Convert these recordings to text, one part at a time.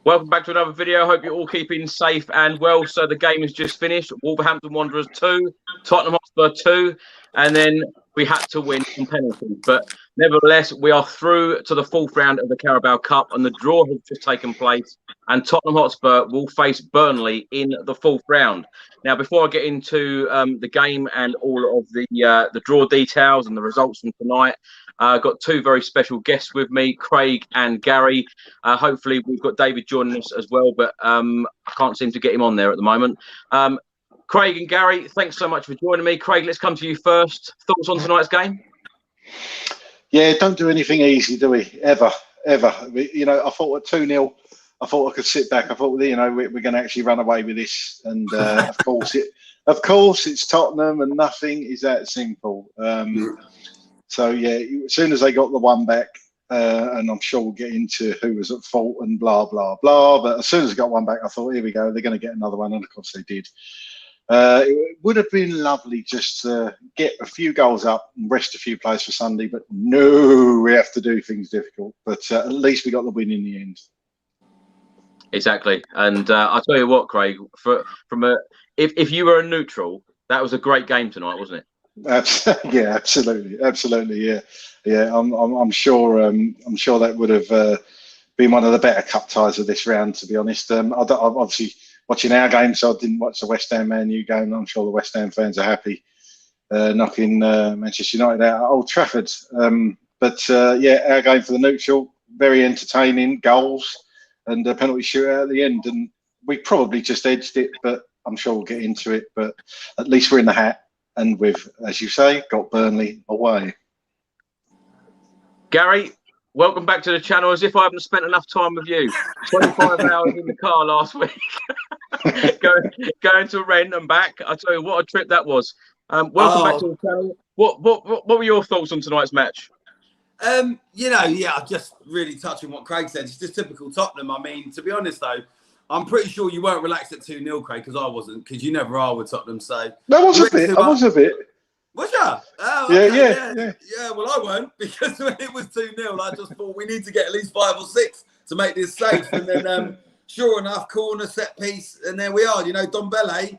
Welcome back to another video. Hope you're all keeping safe and well. So the game has just finished. Wolverhampton Wanderers 2, Tottenham Hotspur 2, and then we had to win on penalties. But nevertheless, we are through to the fourth round of the Carabao Cup, and the draw has just taken place. And Tottenham Hotspur will face Burnley in the fourth round. Now, before I get into the game and all of the draw details and the results from tonight, I've got two very special guests with me, Craig and Gary. Hopefully, we've got David joining us as well, but I can't seem to get him on there at the moment. Craig and Gary, thanks so much for joining me. Craig, let's come to you first. Thoughts on tonight's game? Yeah, don't do anything easy, do we? Ever. You know, I thought at 2-0, I thought I could sit back. I thought, you know, we're going to actually run away with this. And of course, it's Tottenham, and nothing is that simple. So yeah, as soon as they got the one back, and I'm sure we'll get into who was at fault and blah blah blah. But as soon as they got one back, I thought, here we go, they're going to get another one, and of course they did. It would have been lovely just to get a few goals up and rest a few players for Sunday, but no, we have to do things difficult. But at least we got the win in the end. Exactly, and I'll tell you what, Craig. If you were a neutral, that was a great game tonight, wasn't it? Yeah, absolutely, yeah. I'm sure that would have been one of the better cup ties of this round, to be honest. I'm obviously watching our game, so I didn't watch the West Ham Man U game. I'm sure the West Ham fans are happy knocking Manchester United out at Old Trafford. Yeah, our game for the neutral, very entertaining, goals and a penalty shootout at the end, and we probably just edged it, but I'm sure we'll get into it. But at least we're in the hat. And we've, as you say, got Burnley away. Gary, welcome back to the channel. As if I haven't spent enough time with you. 25 hours in the car last week, going to Rennes and back. I tell you what a trip that was. Welcome back to the channel. What were your thoughts on tonight's match? You know, yeah, just really touching what Craig said. It's just typical Tottenham. I mean, to be honest though, I'm pretty sure you weren't relaxed at 2-0, Craig, because I wasn't, because you never are with Tottenham. So I was a bit. Was you? Oh, okay, yeah. Well, I weren't, because when it was 2-0, I just thought we need to get at least 5 or 6 to make this safe. And then, sure enough, corner, set piece, and there we are. You know, Ndombele,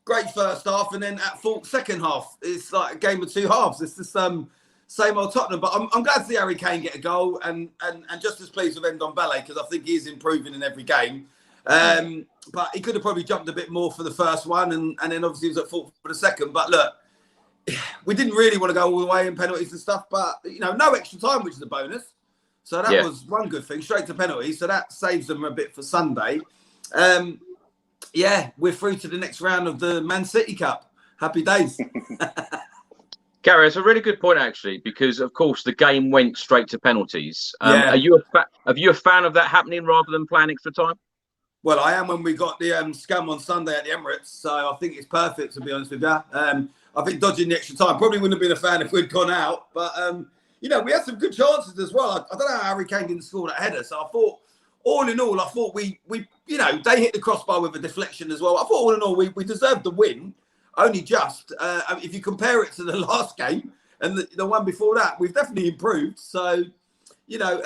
great first half, and then at fault second half. It's like a game of two halves. It's just same old Tottenham. But I'm glad to see Harry Kane get a goal, and just as pleased with Ndombele, because I think he is improving in every game. But he could have probably jumped a bit more for the first one, and then obviously he was at fault for the second. But look, we didn't really want to go all the way in penalties and stuff, but you know, no extra time, which is a bonus. So that was one good thing, straight to penalties. So that saves them a bit for Sunday. Yeah, we're through to the next round of the Man City Cup. Happy days. Gary, it's a really good point, actually, because, of course, the game went straight to penalties. Are you a fan of that happening rather than playing extra time? Well, I am when we got the scam on Sunday at the Emirates, so I think it's perfect, to be honest with you. I think dodging the extra time, probably wouldn't have been a fan if we'd gone out, but, you know, we had some good chances as well. I don't know how Harry Kane didn't score that header, so I thought, all in all, I thought we you know, they hit the crossbar with a deflection as well. I thought, all in all, we deserved the win, only just. If you compare it to the last game and the one before that, we've definitely improved, so, you know,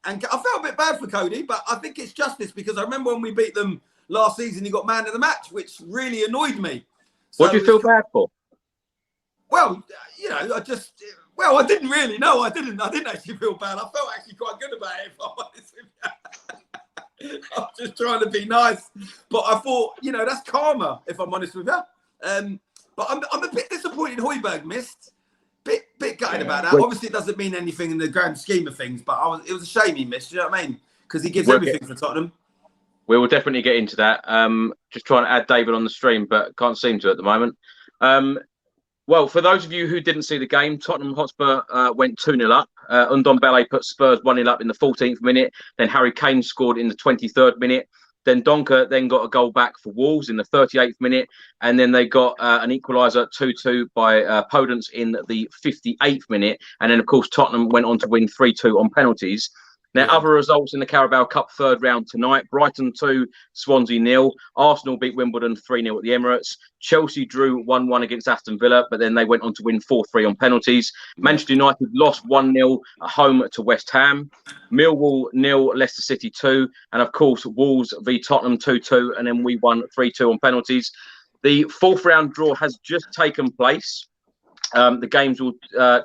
and I felt a bit bad for Cody, but I think it's justice, because I remember when we beat them last season, he got man of the match, which really annoyed me. So what do you feel bad for? Well, you know, I didn't really. No, I didn't actually feel bad. I felt actually quite good about it, if I'm honest with you. I'm just trying to be nice. But I thought, you know, that's karma, if I'm honest with you. But I'm a bit disappointed Højbjerg missed. Bit gutted about that. Obviously, it doesn't mean anything in the grand scheme of things, but it was a shame he missed. You know what I mean? Because he gives everything for Tottenham. We will definitely get into that. Just trying to add David on the stream, but can't seem to at the moment. Well, for those of you who didn't see the game, Tottenham Hotspur went 2-0 up. Ndombele put Spurs 1-0 up in the 14th minute. Then Harry Kane scored in the 23rd minute. Then Donker then got a goal back for Wolves in the 38th minute. And then they got an equaliser 2-2 by Podence in the 58th minute. And then, of course, Tottenham went on to win 3-2 on penalties. Now, other results in the Carabao Cup third round tonight: Brighton 2, Swansea 0. Arsenal beat Wimbledon 3-0 at the Emirates. Chelsea drew 1-1 against Aston Villa, but then they went on to win 4-3 on penalties. Manchester United lost 1-0 at home to West Ham. Millwall 0, Leicester City 2. And, of course, Wolves v Tottenham 2-2. And then we won 3-2 on penalties. The fourth round draw has just taken place. The games will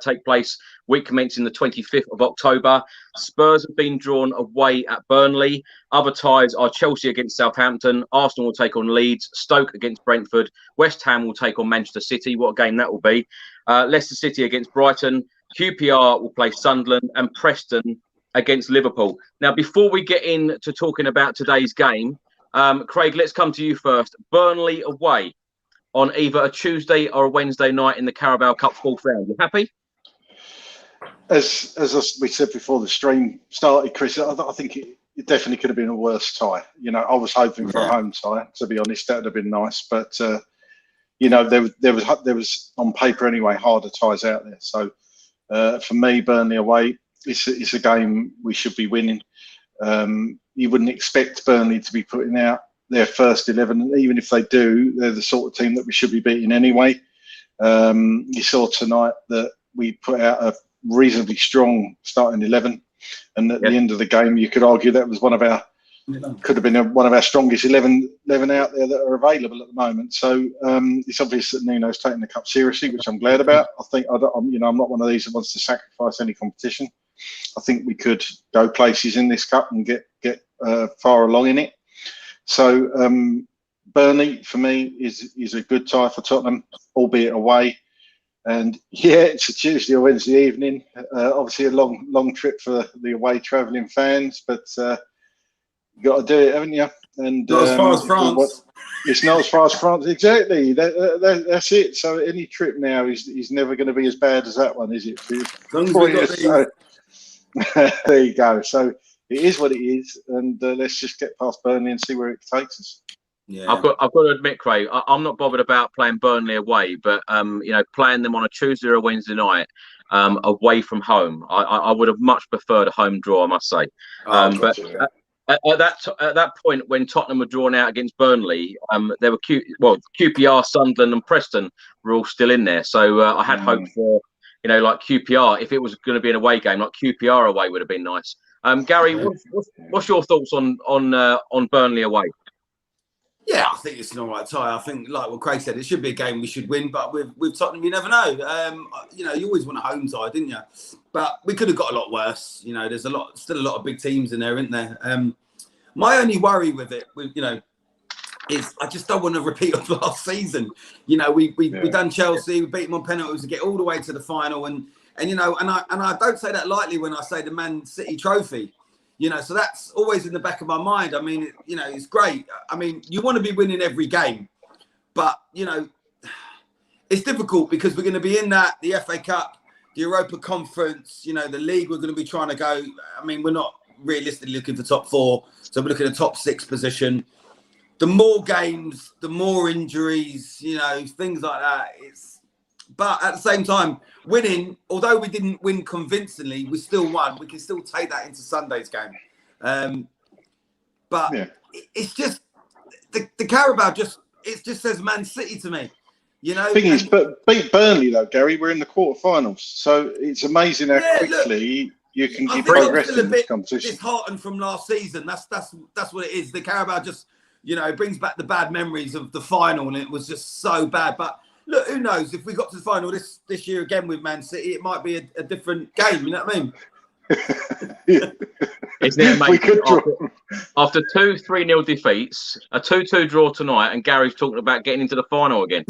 take place week commencing the 25th of October. Spurs have been drawn away at Burnley. Other ties are Chelsea against Southampton. Arsenal will take on Leeds. Stoke against Brentford. West Ham will take on Manchester City. What a game that will be. Leicester City against Brighton. QPR will play Sunderland. And Preston against Liverpool. Now, before we get into talking about today's game, Craig, let's come to you first. Burnley away on either a Tuesday or a Wednesday night in the Carabao Cup fourth round. You happy? As we said before the stream started, Chris, I think it definitely could have been a worse tie. You know, I was hoping for a home tie, to be honest. That would have been nice. But, you know, there was on paper anyway, harder ties out there. So, for me, Burnley away, it's a game we should be winning. You wouldn't expect Burnley to be putting out their first 11, and even if they do, they're the sort of team that we should be beating anyway. You saw tonight that we put out a reasonably strong starting 11, and at the end of the game, you could argue that was one of our one of our strongest 11 out there that are available at the moment. So it's obvious that Nuno's taking the cup seriously, which I'm glad about. I'm not one of these that wants to sacrifice any competition. I think we could go places in this cup and get far along in it. So Burnley for me is a good tie for Tottenham, albeit away. And yeah, it's a Tuesday or Wednesday evening. Obviously a long trip for the away travelling fans, but you got to do it, haven't you? And not as far as France. It's not as far as France, exactly. That's it. So any trip now is never going to be as bad as that one, is it? There you go. So it is what it is, and let's just get past Burnley and see where it takes us. Yeah, I've got to admit, Craig, I'm not bothered about playing Burnley away, but playing them on a Tuesday or a Wednesday night away from home, I would have much preferred a home draw, I must say. But at that point when Tottenham were drawn out against Burnley, there were QPR, Sunderland, and Preston were all still in there. So I had hope for like QPR. If it was going to be an away game, like QPR away would have been nice. Gary, what's your thoughts on Burnley away? Yeah, I think it's an all right tie. I think, like what Craig said, it should be a game we should win, but with Tottenham, you never know. You always want a home tie, didn't you? But we could have got a lot worse. There's still a lot of big teams in there, isn't there? My only worry with it, is I just don't want to repeat of last season. We done Chelsea, we beat them on penalties to get all the way to the final, and I don't say that lightly when I say the Man City trophy. So that's always in the back of my mind. I mean, it's great. I mean, you want to be winning every game, but, it's difficult because we're going to be in the FA Cup, the Europa Conference, the league we're going to be trying to go. I mean, we're not realistically looking for top 4. So we're looking at the top 6 position. The more games, the more injuries, things like that. But at the same time, winning, although we didn't win convincingly, we still won. We can still take that into Sunday's game. It's just the Carabao it just says Man City to me. Thing is, but beat Burnley though, Gary. We're in the quarterfinals, so it's amazing how quickly you can keep progressing in this competition. Disheartened from last season. That's what it is. The Carabao just brings back the bad memories of the final, and it was just so bad. But look, who knows? If we got to the final this year again with Man City, it might be a different game. You know what I mean? Isn't it amazing? After 2 3-0 defeats, a 2-2 draw tonight, and Gary's talking about getting into the final again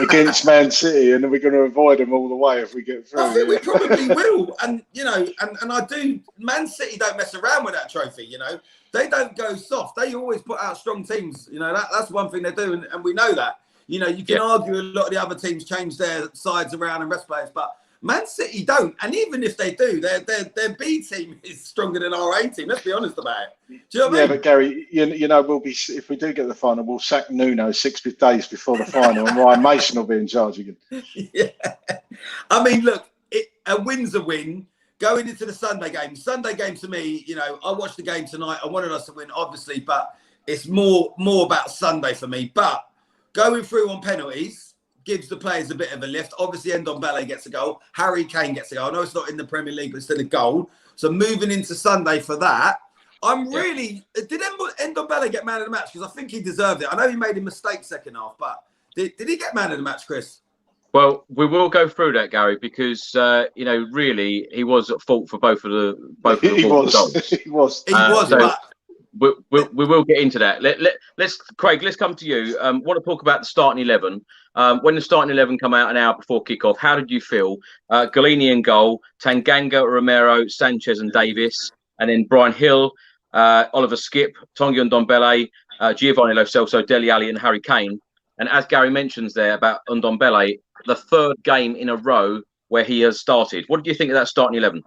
against Man City, and then we're going to avoid them all the way if we get through. I think we probably will, and and I do. Man City don't mess around with that trophy. They don't go soft. They always put out strong teams. That's one thing they do, and we know that. You can argue a lot of the other teams change their sides around and rest players, but Man City don't. And even if they do, their B team is stronger than our A team. Let's be honest about it. Do you know what I mean? But Gary, we'll be, if we do get the final, we'll sack Nuno 6 days before the final, and Ryan Mason will be in charge again. Yeah. I mean, look, a win's a win. going into the Sunday game to me, you know, I watched the game tonight. I wanted us to win, obviously, but it's more about Sunday for me. But going through on penalties gives the players a bit of a lift. Obviously, Ndombele gets a goal. Harry Kane gets a goal. I know it's not in the Premier League, but it's still a goal. So moving into Sunday for that, I'm really... Did Ndombele get man of the match? Because I think he deserved it. I know he made a mistake second half, but did he get man of the match, Chris? Well, we will go through that, Gary, because you know, really, he was at fault for both of the goals. He was. So we will get into that. Let's Craig. Let's come to you. Want to talk about the starting 11? When the starting 11 come out an hour before kickoff, how did you feel? Galini in goal, Tanganga, Romero, Sanchez, and Davis, and then Brian Hill, Oliver Skip, Tongi Ndombele, Giovanni Lo Celso, Dele Alli, and Harry Kane. And as Gary mentions there about Ndombele, the third game in a row where he has started. What do you think of that starting 11?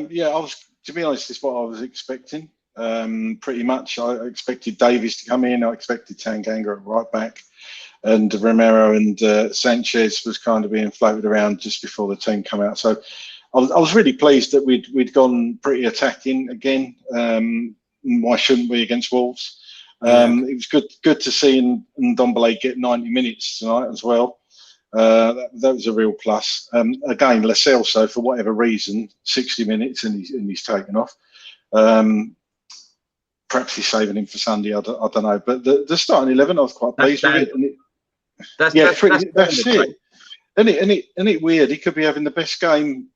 Yeah, to be honest, it's what I was expecting. Pretty much, I expected Davies to come in. I expected Tanganga at right back, and Romero and Sanchez was kind of being floated around just before the team come out. So I was really pleased that we'd gone pretty attacking again. Why shouldn't we against Wolves? It was good to see Ndombele get 90 minutes tonight as well. That was a real plus. Again, Lo Celso, for whatever reason, 60 minutes and he's taken off. Perhaps he's saving him for Sunday. I don't know. But the starting 11, I was quite pleased with it. And that's it. Isn't it weird? He could be having the best game.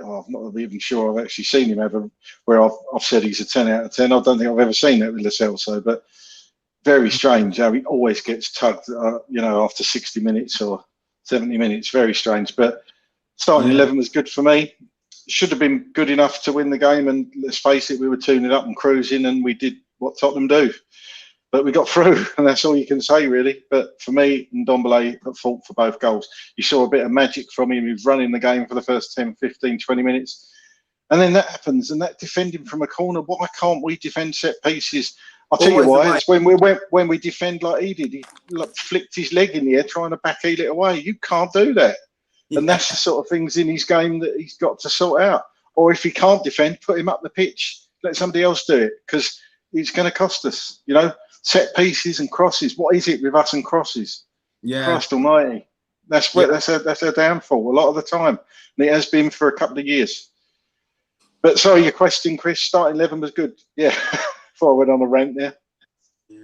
Oh, I'm not even sure I've actually seen him ever where I've said he's a 10 out of 10. I don't think I've ever seen that with Lo Celso, but very strange how he always gets tugged, you know, after 60 minutes or 70 minutes. Very strange. But starting 11 was good for me. Should have been good enough to win the game. And let's face it, we were tuning up and cruising, and we did what Tottenham do. But we got through, and that's all you can say, really. But for me, Ndombele at fault for both goals. You saw a bit of magic from him. He was running the game for the first 10, 15, 20 minutes. And then that happens, and that defending from a corner. Why can't we defend set pieces? I'll tell you why. It's when we defend like he did. He flicked his leg in the air trying to backheel it away. You can't do that. Yeah. And that's the sort of things in his game that he's got to sort out. Or if he can't defend, put him up the pitch. Let somebody else do it, because it's going to cost us, you know. Set pieces and crosses. What is it with us and crosses? Yeah, Christ Almighty, that's our downfall a lot of the time, and it has been for a couple of years. But sorry, your question, Chris. Starting 11 was good. Yeah, before I went on a rant there. Yeah.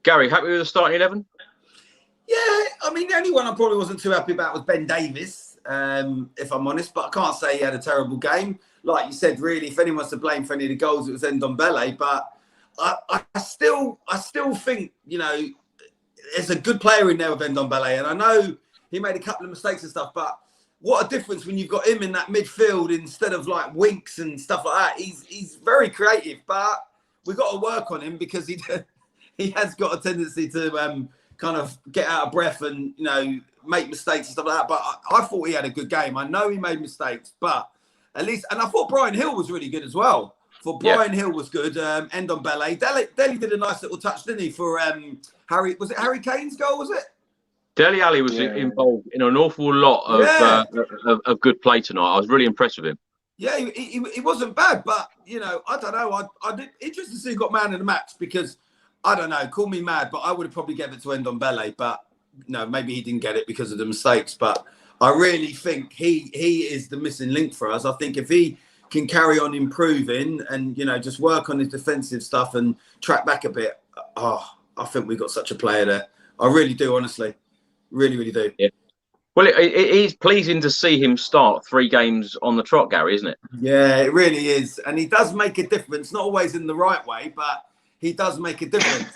Gary, happy with the starting 11? Yeah, I mean the only one I probably wasn't too happy about was Ben Davies, if I'm honest. But I can't say he had a terrible game. Like you said, really, if anyone's to blame for any of the goals, it was Ndombele. But I still think, you know, there's a good player in there with Ndombele, and I know he made a couple of mistakes and stuff, but what a difference when you've got him in that midfield instead of like Winks and stuff like that. He's very creative, but we've got to work on him because he has got a tendency to kind of get out of breath and, you know, make mistakes and stuff like that. But I thought he had a good game. I know he made mistakes, but at least, and I thought Brian Hill was really good as well. For Brian Hill was good. Ndombele. Dele did a nice little touch, didn't he? For Harry, was it Harry Kane's goal? Was it? Dele Alli was involved in an awful lot of good play tonight. I was really impressed with him. Yeah, he wasn't bad, but you know, I don't know. I'm interested to see who got man of the match, because I don't know. Call me mad, but I would have probably given it to Ndombele. But no, maybe he didn't get it because of the mistakes. But I really think he is the missing link for us. I think if he can carry on improving and, you know, just work on his defensive stuff and track back a bit, I think we've got such a player there. I really do, honestly. Really, really do. Yeah. Well, it is pleasing to see him start 3 games on the trot, Gary, isn't it? Yeah, it really is. And he does make a difference, not always in the right way, but he does make a difference.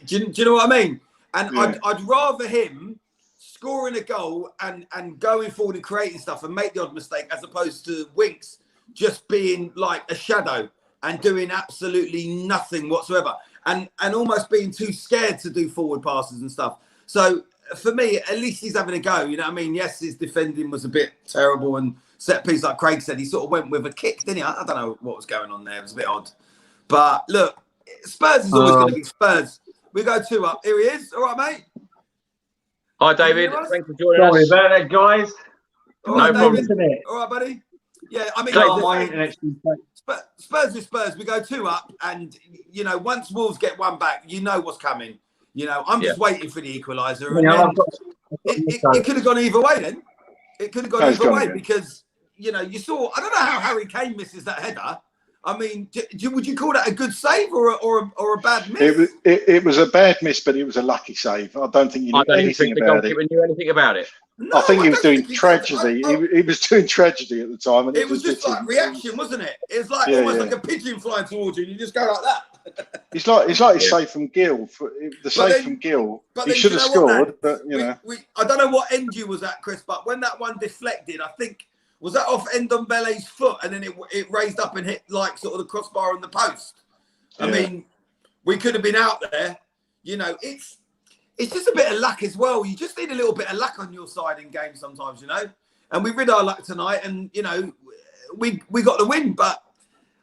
Do you know what I mean? And I'd rather him scoring a goal and going forward and creating stuff and make the odd mistake, as opposed to Winks just being like a shadow and doing absolutely nothing whatsoever, and almost being too scared to do forward passes and stuff. So for me, at least he's having a go. You know what I mean? Yes, his defending was a bit terrible, and set piece, like Craig said, he sort of went with a kick, didn't he? I don't know what was going on there. It was a bit odd. But look, Spurs is always going to be Spurs. We go 2 up. Here he is. All right, mate. Hi, David. Thanks for joining us. Sorry about that, guys. All right, No David. problem. All right, buddy. Yeah, I mean, Spurs is Spurs. We go 2 up, and you know, once Wolves get 1 back, you know what's coming. You know, I'm just waiting for the equaliser. And it could have gone either way. Then it could have gone either way because you know you saw. I don't know how Harry Kane misses that header. I mean, would you call that a good save or a bad miss? It was a bad miss, but it was a lucky save. I don't think you knew anything about it. Knew anything about it. No, I think he was doing tragedy. He was doing tragedy at the time. And it was just like reaction, wasn't it? It was like almost like a pigeon flying towards you. And you just go like that. It's like his save from Gill. The save from Gill. He should have scored, but you know. I don't know what end you was at, Chris, but when that one deflected, I think. Was that off Ndombele's foot and then it raised up and hit like sort of the crossbar on the post? I mean, we could have been out there. You know, it's just a bit of luck as well. You just need a little bit of luck on your side in games sometimes, you know. And we rid our luck tonight, and you know, we got the win. But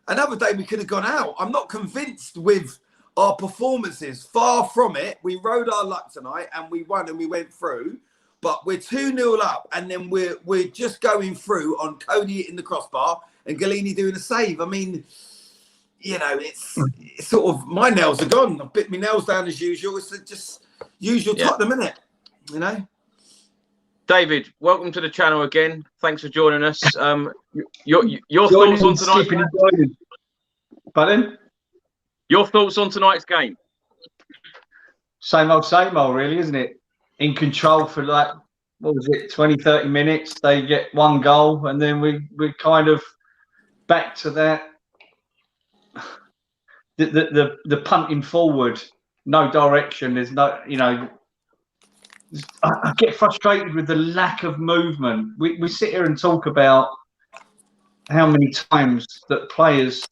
another day we could have gone out. I'm not convinced with our performances. Far from it. We rode our luck tonight, and we won, and we went through. But we're 2-0 up, and then we're just going through on Cody hitting the crossbar and Galini doing a save. I mean, you know, it's sort of my nails are gone. I bit my nails down as usual. It's just usual Tottenham, isn't it? You know. David, welcome to the channel again. Thanks for joining us. Your thoughts on tonight's game? Pardon? Your thoughts on tonight's game? Same old, really, isn't it? In control for like, what was it, 20, 30 minutes. They get 1 goal, and then we're kind of back to that. The punting forward, no direction. There's no, you know. I get frustrated with the lack of movement. We sit here and talk about how many times that players,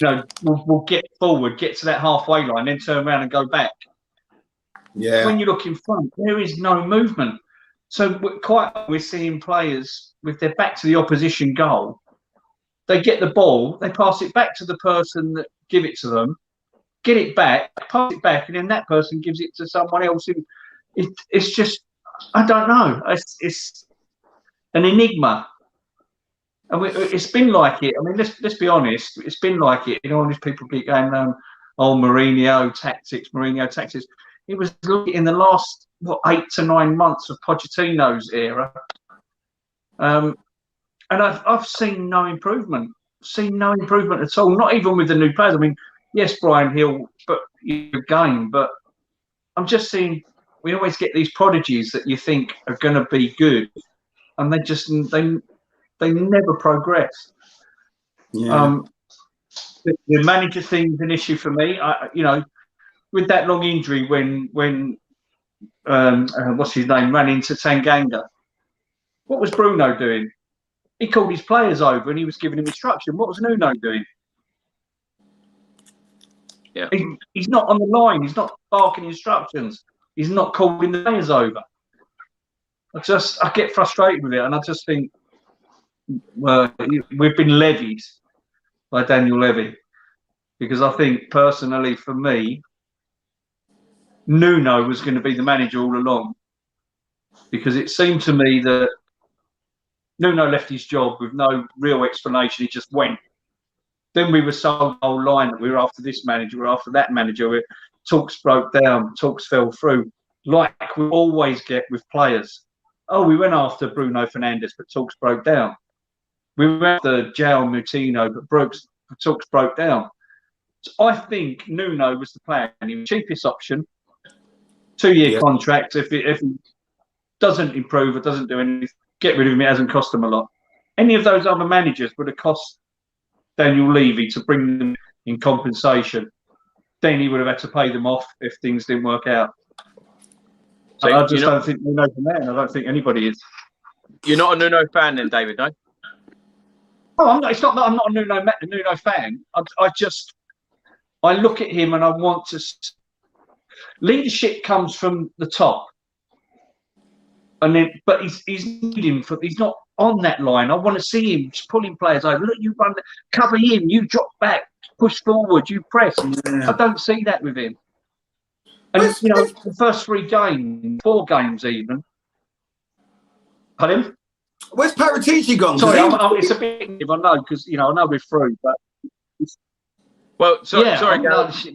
you know, will get forward, get to that halfway line, then turn around and go back. Yeah. When you look in front, there is no movement. So we're seeing players with their back to the opposition goal. They get the ball, they pass it back to the person that give it to them, get it back, pass it back, and then that person gives it to someone else. It's just, I don't know. It's an enigma. And it's been like it. I mean, let's be honest. It's been like it. You know, all these people keep going, Mourinho tactics. It was in the last 8 to 9 months of Pochettino's era, and I've seen no improvement. Seen no improvement at all. Not even with the new players. I mean, yes, Brian Hill, but game. But I'm just seeing we always get these prodigies that you think are going to be good, and they never progress. Yeah. The manager thing's an issue for me. You know. With that long injury, when what's his name ran into Tanganga, what was Bruno doing? He called his players over and he was giving them instruction. What was Nuno doing? Yeah, he's not on the line. He's not barking instructions. He's not calling the players over. I get frustrated with it, and I just think we've been levied by Daniel Levy, because I think personally for me, Nuno was going to be the manager all along, because it seemed to me that Nuno left his job with no real explanation. He just went. Then we were sold the whole line that we were after this manager, we're after that manager. Talks broke down, talks fell through, like we always get with players. Oh, we went after Bruno Fernandes, but talks broke down. We went after João Moutinho, but talks broke down. So I think Nuno was the plan. He was the cheapest option. 2-year contract. If he doesn't improve or doesn't do anything, get rid of him. It hasn't cost them a lot. Any of those other managers would have cost Daniel Levy to bring them in compensation. Then he would have had to pay them off if things didn't work out. So I just don't think Nuno's the man. I don't think anybody is. You're not a Nuno fan then, David, no? Oh, I'm not. It's not that I'm not a Nuno fan. I look at him and I want to. Leadership comes from the top, but he's not on that line. I want to see him just pulling players over. Look, you run, cover him, you drop back, push forward, you press. I don't see that with him. And you know, the first 4 games even, Pardon? Where's Paratici gone? Sorry, it's a bit. I know because I know we're through, but. Well, sorry,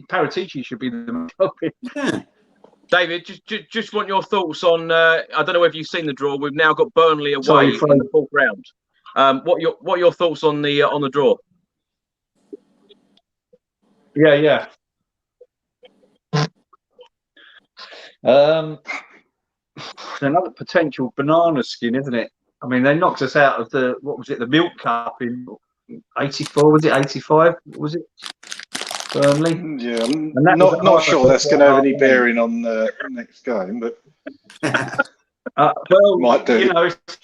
Paratici should be the topic. Yeah. David, just want your thoughts on. I don't know if you've seen the draw. We've now got Burnley away in the fourth round. What are your thoughts on the draw? Yeah. Another potential banana skin, isn't it? I mean, they knocked us out of the the Milk Cup in '84? Was it '85? Was it Burnley? Yeah, I'm not sure that's going to have any bearing on the next game, but well, might do.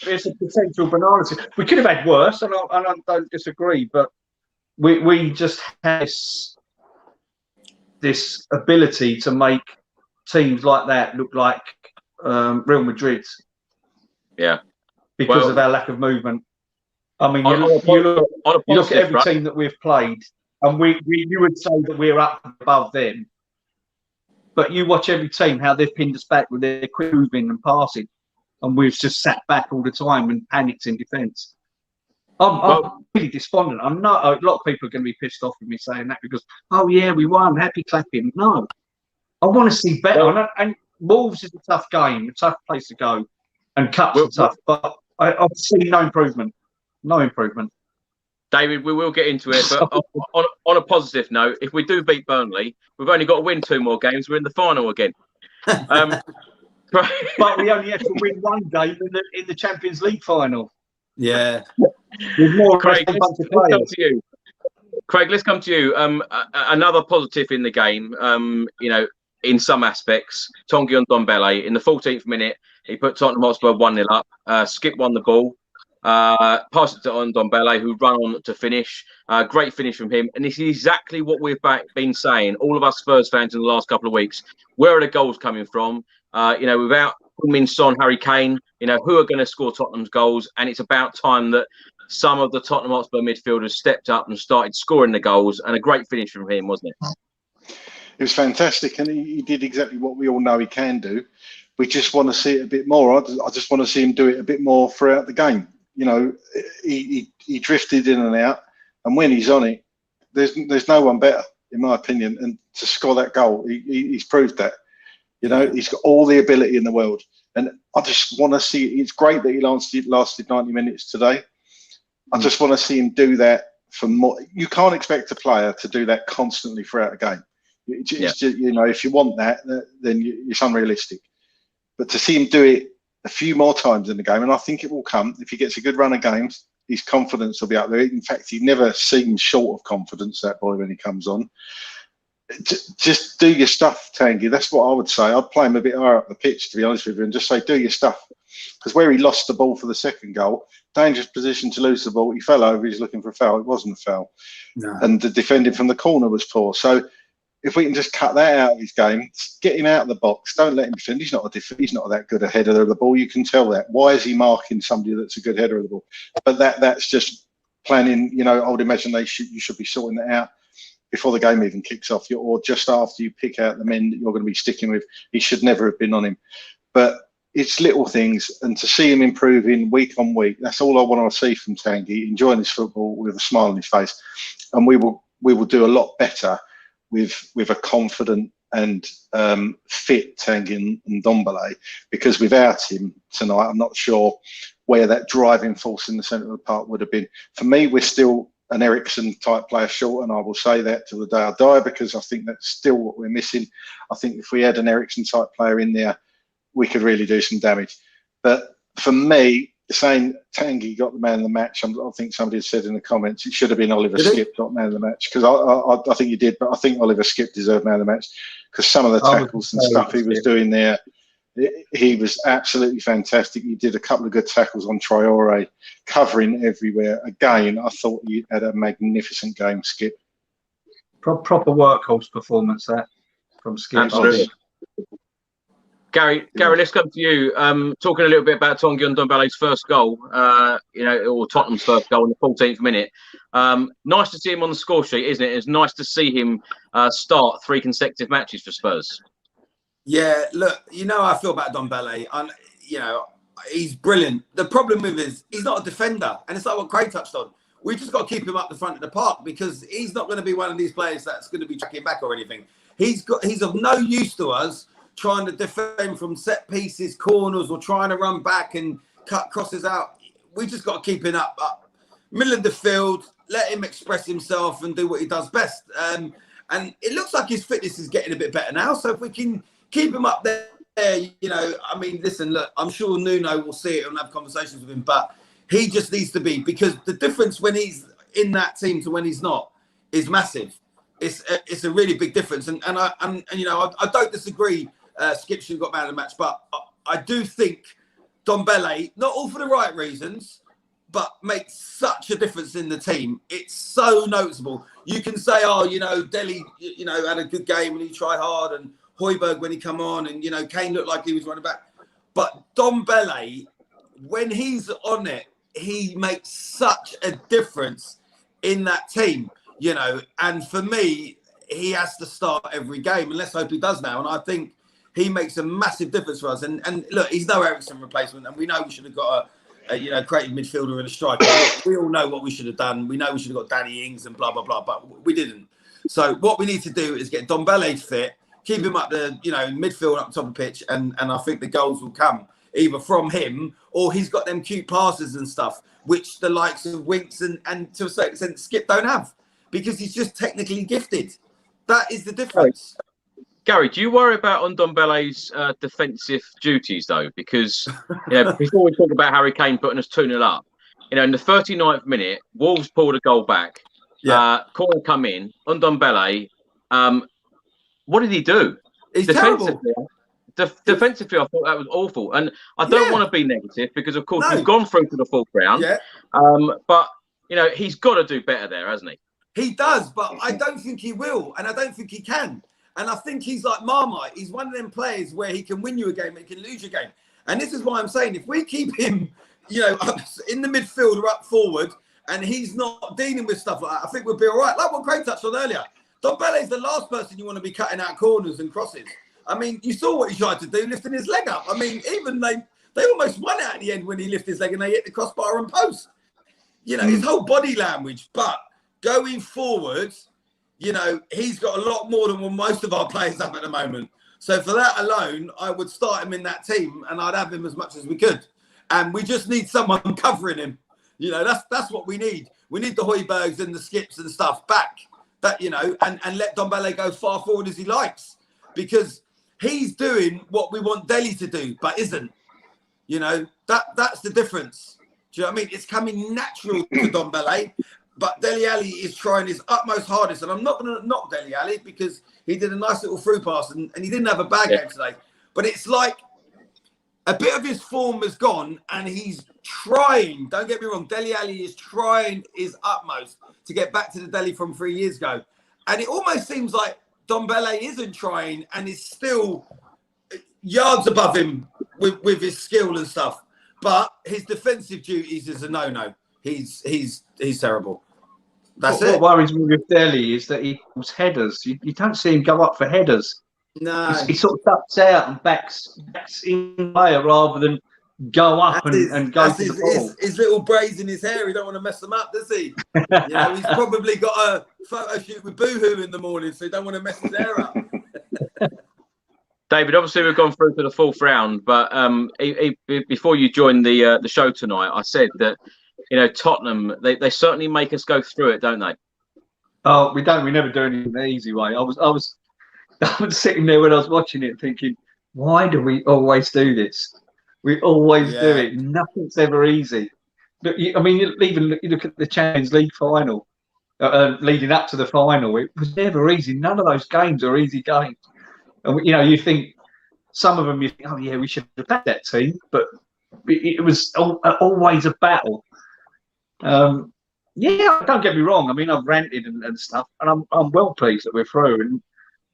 It's a potential banana skin. We could have had worse, and I don't disagree, but we just have this ability to make teams like that look like Real Madrid. Yeah. Because of our lack of movement. I mean, you look at every team that we've played, and you would say that we're up above them. But you watch every team, how they've pinned us back with their quick moving and passing, and we've just sat back all the time and panicked in defence. I'm really despondent. I know a lot of people are going to be pissed off with me saying that because, oh yeah, we won, happy clapping. No, I want to see better. And Wolves is a tough game, a tough place to go, and Cups are tough. But I've seen no improvement. No improvement. David, we will get into it, but on a positive note, if we do beat Burnley, we've only got to win 2 more games. We're in the final again. But we only have to win 1 game in the Champions League final. Yeah. With more Craig, let's come to you. Craig, let's come to you. Another positive in the game, in some aspects, Tanguy Ndombele in the 14th minute, he put Tottenham Hotspur 1-0 up. Skip won the ball, passed it to Ndombele, who ran on to finish. Great finish from him, and this is exactly what we've been saying. All of us Spurs fans in the last couple of weeks. Where are the goals coming from? Without Min Son, Harry Kane, who are going to score Tottenham's goals? And it's about time that some of the Tottenham Hotspur midfielders stepped up and started scoring the goals. And a great finish from him, wasn't it? It was fantastic, and he did exactly what we all know he can do. We just want to see it a bit more. I just want to see him do it a bit more throughout the game. He drifted in and out, and when he's on it, there's no one better, in my opinion. And to score that goal, he's proved that. He's got all the ability in the world, and I just want to see. It's great that he lasted 90 minutes today. I just want to see him do that for more. You can't expect a player to do that constantly throughout a game. Just, if you want that, then it's unrealistic. But to see him do it a few more times in the game, and I think it will come if he gets a good run of games, his confidence will be up there. In fact, he never seems short of confidence, that boy, when he comes on. Just do your stuff, Tanguy. That's what I would say. I'd play him a bit higher up the pitch, to be honest with you, and just say, do your stuff. Because where he lost the ball for the second goal, dangerous position to lose the ball. He fell over. He's looking for a foul. It wasn't a foul. No. And the defending from the corner was poor. So if we can just cut that out of his game, get him out of the box. Don't let him defend. He's not that good a header of the ball. You can tell that. Why is he marking somebody that's a good header of the ball? But that's just planning. I would imagine you should be sorting that out before the game even kicks off, or just after you pick out the men that you're going to be sticking with. He should never have been on him. But it's little things, and to see him improving week on week, that's all I want to see from Tanguy, enjoying his football with a smile on his face. And we will do a lot better with a confident and fit Tanguy Ndombele, because without him tonight, I'm not sure where that driving force in the centre of the park would have been. For me, we're still an Eriksen type player short, and I will say that till the day I die, because I think that's still what we're missing. I think if we had an Eriksen type player in there, we could really do some damage. But for me, saying Tanguy got the man of the match, I think somebody had said in the comments it should have been Oliver Skip got man of the match, because I think he did, but I think Oliver Skip deserved man of the match, because some of the tackles and stuff he was doing there, he was absolutely fantastic. He did a couple of good tackles on Traore, covering everywhere. Again, I thought he had a magnificent game, Skip. Proper workhorse performance there from Skip. Absolutely. Gary, let's come to you. Talking a little bit about Tanguy Ndombele's first goal, or Tottenham's first goal in the 14th minute. Nice to see him on the score sheet, isn't it? It's nice to see him start 3 consecutive matches for Spurs. Yeah, look, how I feel about Ndombele. he's brilliant. The problem with him is he's not a defender, and it's like what Craig touched on. We just got to keep him up the front of the park because he's not going to be one of these players that's going to be tracking back or anything. He's of no use to us trying to defend from set pieces, corners, or trying to run back and cut crosses out. We just got to keep him up middle of the field, let him express himself and do what he does best. And it looks like his fitness is getting a bit better now. So if we can keep him up there, you know, I mean, listen, look, I'm sure Nuno will see it and have conversations with him, but he just needs to be, because the difference when he's in that team to when he's not is massive. It's a really big difference. And you know, I don't disagree. Skip should have got man of the match, but I do think Ndombele, not all for the right reasons, but makes such a difference in the team. It's so noticeable. You can say, oh, you know, Dele, you know, had a good game and he tried hard, and Højbjerg when he come on, and, you know, Kane looked like he was running back. But Ndombele, when he's on it, he makes such a difference in that team, you know. And for me, he has to start every game, and let's hope he does now. And I think he makes a massive difference for us. And look, he's no Eriksen replacement, and we know we should have got a you know, creative midfielder and a striker. We all know what we should have done. We know we should have got Danny Ings and blah, blah, blah, but we didn't. So what we need to do is get Ndombele fit, keep him up the, you know, midfield up top of the pitch, and I think the goals will come either from him or he's got them cute passes and stuff, which the likes of Winks and to a certain extent Skip don't have, because he's just technically gifted. That is the difference. Gary, do you worry about Ndombele's defensive duties, though? Because, you know, before we talk about Harry Kane putting us 2-0 up, you know, in the 39th minute, Wolves pulled a goal back. Yeah. Corner come in. Ndombele, what did he do? He's terrible. Defensively, I thought that was awful. And I don't want to be negative because, of course, we've gone through to the fourth round. Yeah. But, you know, he's got to do better there, hasn't he? He does, but I don't think he will. And I don't think he can. And I think he's like Marmite. He's one of them players where he can win you a game, he can lose your game. And this is why I'm saying, if we keep him, you know, up in the midfield or up forward, and he's not dealing with stuff like that, I think we'll be all right. Like what Craig touched on earlier. Ndombele is the last person you want to be cutting out corners and crosses. I mean, you saw what he tried to do, lifting his leg up. I mean, even they almost won out at the end when he lifted his leg and they hit the crossbar and post. You know, his whole body language. But going forward, you know, he's got a lot more than what most of our players have at the moment. So for that alone, I would start him in that team and I'd have him as much as we could. And we just need someone covering him. You know, that's what we need. We need the Højbjergs and the Skips and stuff back. That, you know, and let Ndombele go far forward as he likes. Because he's doing what we want Dele to do, but isn't. You know, that's the difference. Do you know what I mean? It's coming natural to Ndombele, but Dele Alli is trying his utmost hardest. And I'm not going to knock Dele Alli because he did a nice little through pass and he didn't have a bad game today. But it's like a bit of his form has gone and he's trying. Don't get me wrong. Dele Alli is trying his utmost to get back to the Dele from 3 years ago. And it almost seems like Ndombele isn't trying and is still yards above him with his skill and stuff. But his defensive duties is a no-no. He's terrible. That's it. What worries me with Dele is that he was headers. You don't see him go up for headers. No. He sort of ducks out and backs in player rather than go up and go to the ball. His little braids in his hair, he don't want to mess them up, does he? You know, he's probably got a photo shoot with Boohoo in the morning, so he don't want to mess his hair up. David, obviously we've gone through to the fourth round, but before you joined the show tonight, I said that, you know, Tottenham, they certainly make us go through it, don't they? Oh, we don't. We never do anything the easy way. I was sitting there when I was watching it thinking, why do we always do this? We always do it. Nothing's ever easy. I mean, even you look at the Champions League final, leading up to the final, it was never easy. None of those games are easy games. And, you know, you think some of them, you think, oh, yeah, we should have had that team. But it was always a battle. Yeah, don't get me wrong. I mean, I've ranted and stuff, and I'm well pleased that we're through. And,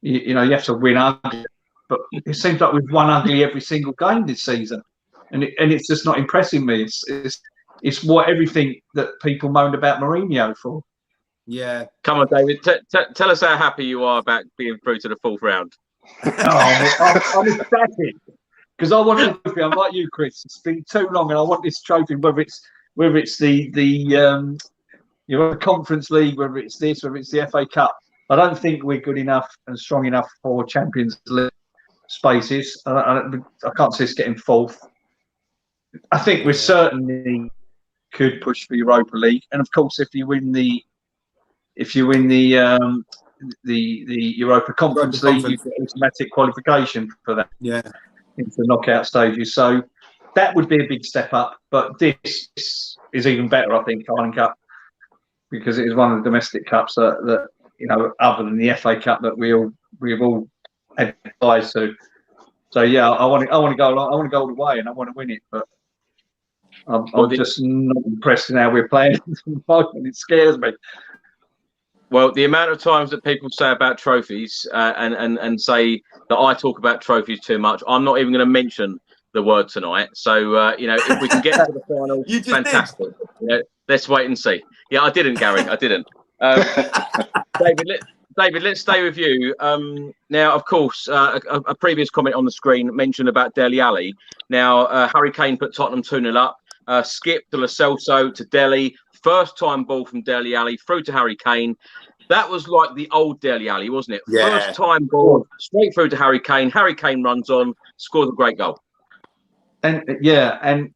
you know, you have to win ugly. But it seems like we've won ugly every single game this season. And it's just not impressing me. It's what everything that people moaned about Mourinho for. Yeah. Come on, David. Tell us how happy you are about being through to the fourth round. I'm ecstatic. because I want a trophy. I'm like you, Chris. It's been too long, and I want this trophy. Whether it's the Conference League, whether it's this, whether it's the FA Cup. I don't think we're good enough and strong enough for Champions League spaces. I can't see us getting fourth. I think we certainly could push for Europa League, and of course, if you win the Europa Conference League, you get automatic qualification for that. Yeah, into the knockout stages. So that would be a big step up. But this is even better, I think, Carling Cup, because it is one of the domestic cups that other than the FA Cup that we've all advised to. So yeah, I want to go along. I want to go all the way, and I want to win it. But I'm just not impressed in how we're playing at the moment. It scares me. Well, the amount of times that people say about trophies and say that I talk about trophies too much, I'm not even going to mention the word tonight. So if we can get to the final, fantastic. Let's wait and see. Yeah, I didn't, Gary. I didn't. David, let's stay with you. Now, of course, a previous comment on the screen mentioned about Dele Alli. Now, Harry Kane put Tottenham 2-0 up. Skip to Lo Celso to Dele. First time ball from Dele Alli through to Harry Kane. That was like the old Dele Alli, wasn't it? Yeah. First time ball straight through to Harry Kane. Harry Kane runs on, scores a great goal. But I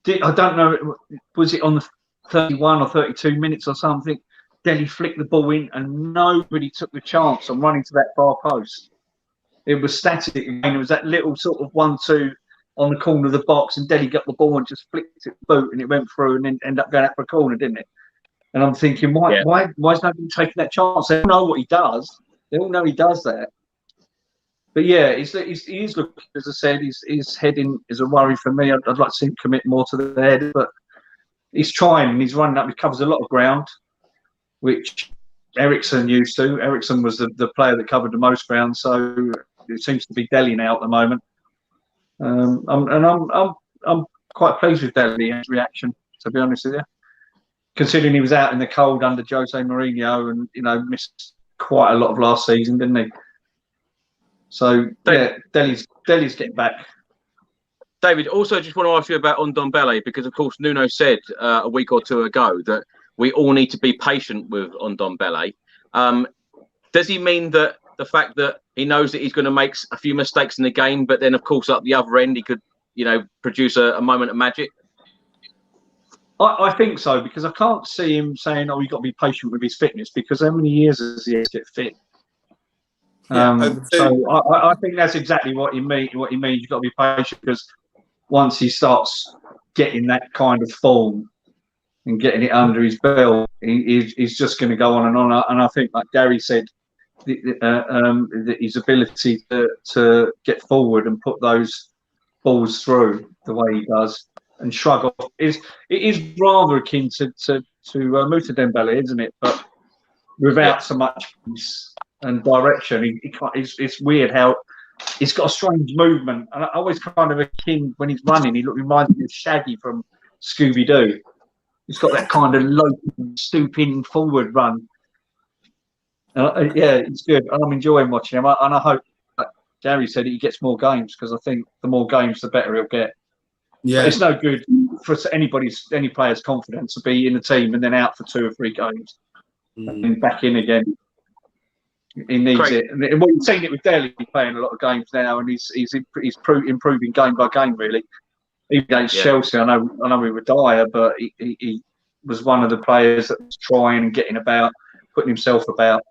don't know, was it on the 31 or 32 minutes or something? Dele flicked the ball in and nobody took the chance on running to that far post. It was static again. It was that little sort of 1-2 on the corner of the box, and Dele got the ball and just flicked it boot, and it went through and then ended up going out for a corner, didn't it? And I'm thinking, why is nobody taking that chance? They all know what he does. They all know he does that. But yeah, he is looking, as I said, his heading is a worry for me. I'd like to see him commit more to the head, but he's trying and he's running up. He covers a lot of ground, which Ericsson used to. Ericsson was the player that covered the most ground, so it seems to be Dele now at the moment. I'm quite pleased with Dele's reaction, to be honest with you, considering he was out in the cold under Jose Mourinho and missed quite a lot of last season, didn't he? So yeah, Dele's getting back. David, also just want to ask you about Ndombele, because of course Nuno said a week or two ago that we all need to be patient with Ndombele. Does he mean that the fact that he knows that he's going to make a few mistakes in the game, but then of course up the other end he could produce a moment of magic? I think so, because I can't see him saying, "Oh, you've got to be patient with his fitness," because how many years has he had to get fit? So I think that's exactly what he means. You've got to be patient, because once he starts getting that kind of form and getting it under his belt, he's just going to go on and on. And I think, like Gary said, his ability to get forward and put those balls through the way he does and shrug off it is rather akin to Dembele, isn't it? But without so much peace and direction. It's weird how he's got a strange movement, and I always kind of akin when he's running. He reminds me of Shaggy from Scooby Doo. He's got that kind of low, stooping forward run. Yeah, it's good. I'm enjoying watching him, and I hope, like Gary said, he gets more games, because I think the more games, the better he'll get. Yeah, but it's no good for any player's confidence to be in the team and then out for 2 or 3 games and back in again. He needs it, and we've seen it with Dele playing a lot of games now, and he's improving game by game, really. Even against Chelsea, I know we were dire, but he was one of the players that was trying and getting about, putting himself about,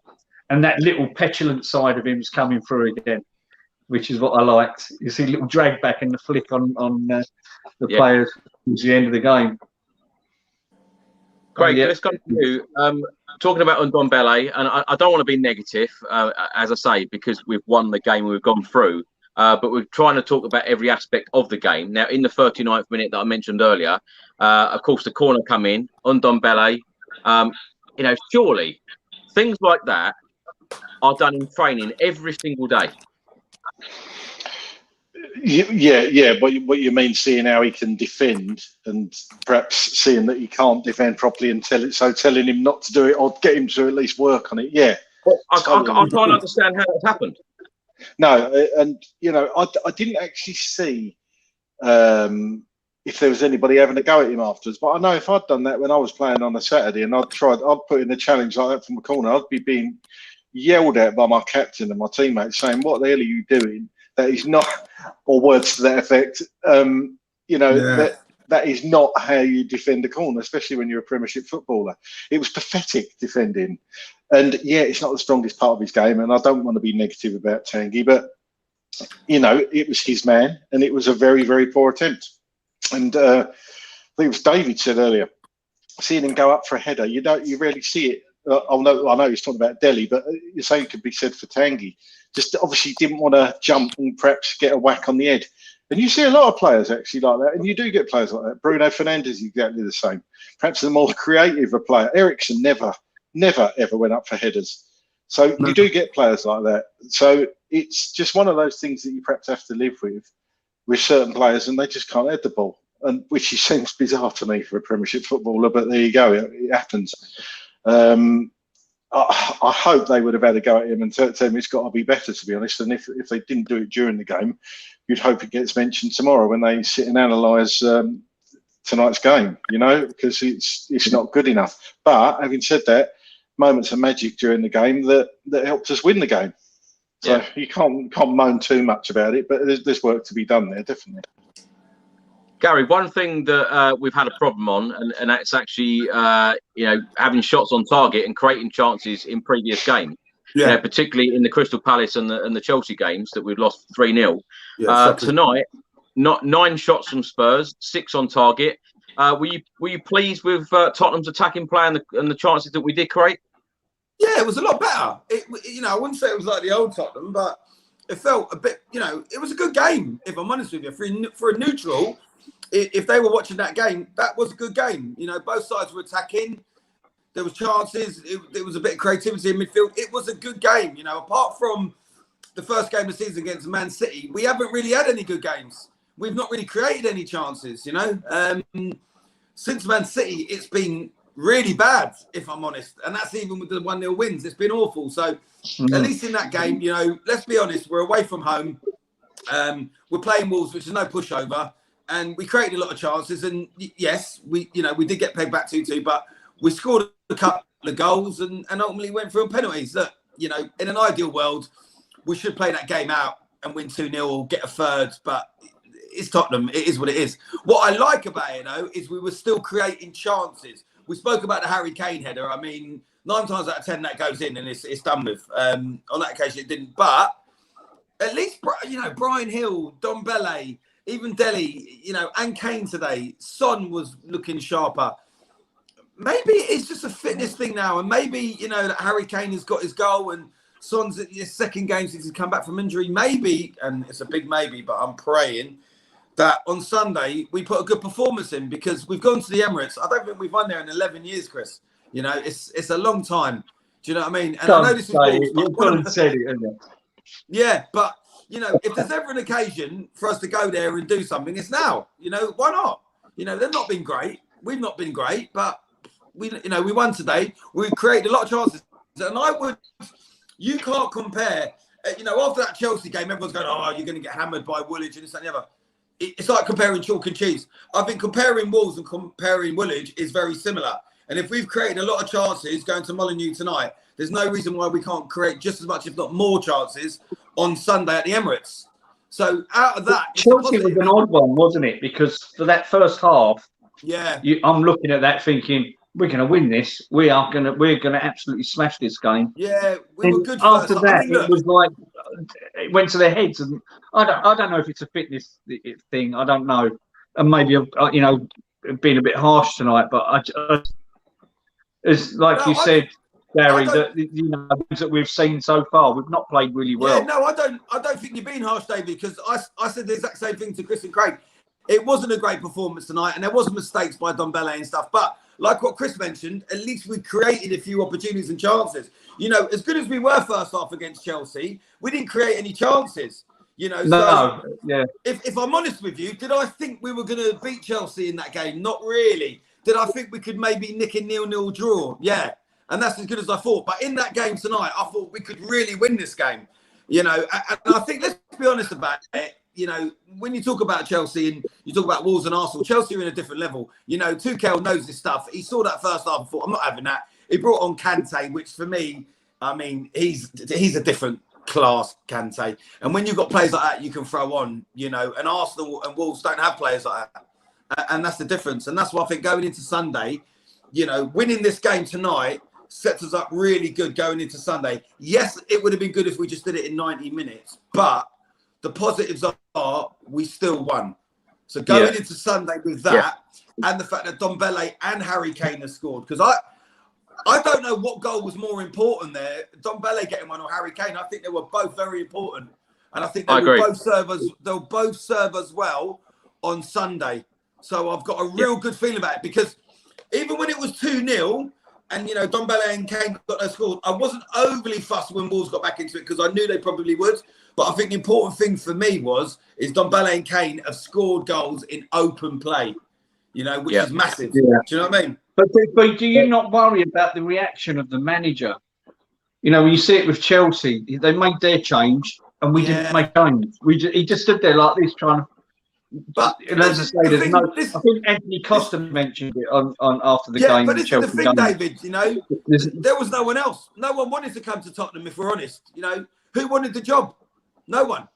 and that little petulant side of him is coming through again, which is what I liked. You see a little drag back and the flick on the players towards the end of the game. Great, let's go to you. Talking about Ndombele, and I don't want to be negative, as I say, because we've won the game and we've gone through, but we're trying to talk about every aspect of the game. Now, in the 39th minute that I mentioned earlier, of course, the corner come in, Ndombele. Surely things like that are done in training every single day. Yeah. What you mean, seeing how he can defend, and perhaps seeing that he can't defend properly, and telling him not to do it or get him to at least work on it. Yeah, well, I can't understand how that's happened. No, and you know, I didn't actually see if there was anybody having a go at him afterwards. But I know if I'd done that when I was playing on a Saturday and I'd put in a challenge like that from the corner, I'd be being yelled at by my captain and my teammates saying, "What the hell are you doing? That is not," or words to that effect. You know, that is not how you defend a corner, especially when you're a Premiership footballer. It was pathetic defending. And yeah, it's not the strongest part of his game, and I don't want to be negative about Tanguy, but you know, it was his man, and it was a very, very poor attempt. And I think it was David said earlier, seeing him go up for a header, you rarely see it. I know he's talking about Dele, but the same could be said for Tanguy. Just obviously didn't want to jump and perhaps get a whack on the head. And you see a lot of players actually like that, and you do get players like that. Bruno Fernandes is exactly the same. Perhaps the more creative a player. Ericsson never ever went up for headers. So you do get players like that. So it's just one of those things that you perhaps have to live with certain players, and they just can't head the ball, and which seems bizarre to me for a Premiership footballer. But there you go, it happens. I hope they would have had a go at him and tell him it's got to be better, to be honest. And if they didn't do it during the game, you'd hope it gets mentioned tomorrow when they sit and analyse tonight's game, you know, because it's not good enough. But having said that, moments of magic during the game that helped us win the game. So you can't moan too much about it, but there's work to be done there, definitely. Gary, one thing that we've had a problem on, and that's actually you know, having shots on target and creating chances in previous games. Yeah. You know, particularly in the Crystal Palace and the Chelsea games that we've lost 3-0. Tonight, 9 shots from Spurs, 6 on target. Were you pleased with Tottenham's attacking play and the chances that we did create? Yeah, it was a lot better. You know, I wouldn't say it was like the old Tottenham, but it felt a bit. You know, it was a good game. If I'm honest with you, for a neutral, if they were watching that game, that was a good game. You know, both sides were attacking. There was chances. It was a bit of creativity in midfield. It was a good game. You know, apart from the first game of the season against Man City, we haven't really had any good games. We've not really created any chances. You know, since Man City, it's been really bad, if I'm honest. And that's even with the 1-0 wins. It's been awful. So at least in that game, you know, let's be honest, we're away from home. We're playing Wolves, which is no pushover. And we created a lot of chances. And yes, we did get pegged back 2-2, but we scored a couple of goals and ultimately went through on penalties. Look, you know, in an ideal world, we should play that game out and win 2-0 or get a third. But it's Tottenham. It is what it is. What I like about it, though, is we were still creating chances. We spoke about the Harry Kane header. I mean, 9 times out of 10 that goes in and it's done with. On that occasion it didn't, but at least, you know, Brian Hill, Ndombele, even Dele, you know, and Kane today. Son was looking sharper. Maybe it's just a fitness thing now, and maybe, you know, that Harry Kane has got his goal and Son's his second game since he's come back from injury. Maybe, and it's a big maybe, but I'm praying that on Sunday we put a good performance in, because we've gone to the Emirates. I don't think we've won there in 11 years, Chris. You know, it's a long time. Do you know what I mean? And I know this is yeah, but you know, if there's ever an occasion for us to go there and do something, it's now. You know, why not? You know, they've not been great. We've not been great, but we won today. We created a lot of chances, and you can't compare. You know, after that Chelsea game, everyone's going, "Oh, you're going to get hammered by Woolwich and this and the other." It's like comparing chalk and cheese. I think comparing Wolves and comparing Woolwich is very similar. And if we've created a lot of chances going to Molineux tonight, there's no reason why we can't create just as much, if not more, chances on Sunday at the Emirates. So out of that, Chelsea was an odd one, wasn't it? Because for that first half, I'm looking at that thinking, we're going to win this. We're going to absolutely smash this game. Yeah, we were good. After that, it was like it went to their heads, and I don't know if it's a fitness thing. I don't know, and maybe you know, being a bit harsh tonight, but it's like you said, Gary, that we've seen so far, we've not played really well. Yeah, no, I don't think you're being harsh, David, because I said the exact same thing to Chris and Craig. It wasn't a great performance tonight, and there was mistakes by Ndombele and stuff, but like what Chris mentioned, at least we created a few opportunities and chances. You know, as good as we were first half against Chelsea, we didn't create any chances. You know, if I'm honest with you, did I think we were going to beat Chelsea in that game? Not really. Did I think we could maybe nick a 0-0 draw? Yeah, and that's as good as I thought. But in that game tonight, I thought we could really win this game. You know, and I think, let's be honest about it. You know, when you talk about Chelsea and you talk about Wolves and Arsenal, Chelsea are in a different level. You know, Tuchel knows this stuff. He saw that first half and thought, I'm not having that. He brought on Kante, which for me, I mean, he's a different class, Kante. And when you've got players like that, you can throw on, you know, and Arsenal and Wolves don't have players like that. And that's the difference. And that's why I think going into Sunday, you know, winning this game tonight sets us up really good going into Sunday. Yes, it would have been good if we just did it in 90 minutes, but the positives are we still won. So going into Sunday with that and the fact that Ndombele and Harry Kane have scored, because I don't know what goal was more important there, Ndombele getting one or Harry Kane. I think they were both very important, and I think they will both serve us. They'll both serve us well on Sunday. So I've got a real good feeling about it, because even when it was 2-0 and, you know, Ndombele and Kane got their scores, I wasn't overly fussed when Wolves got back into it because I knew they probably would. But I think the important thing for me is Ndombele and Kane have scored goals in open play, you know, which is massive. Yeah. Do you know what I mean? But do you not worry about the reaction of the manager? You know, when you see it with Chelsea, they made their change and we didn't make change. He just stood there like this trying to. But as I say, there's no. I think Anthony Costa mentioned it on after the game. But this is the thing, David. You know, there was no one else. No one wanted to come to Tottenham. If we're honest, you know, who wanted the job? No one.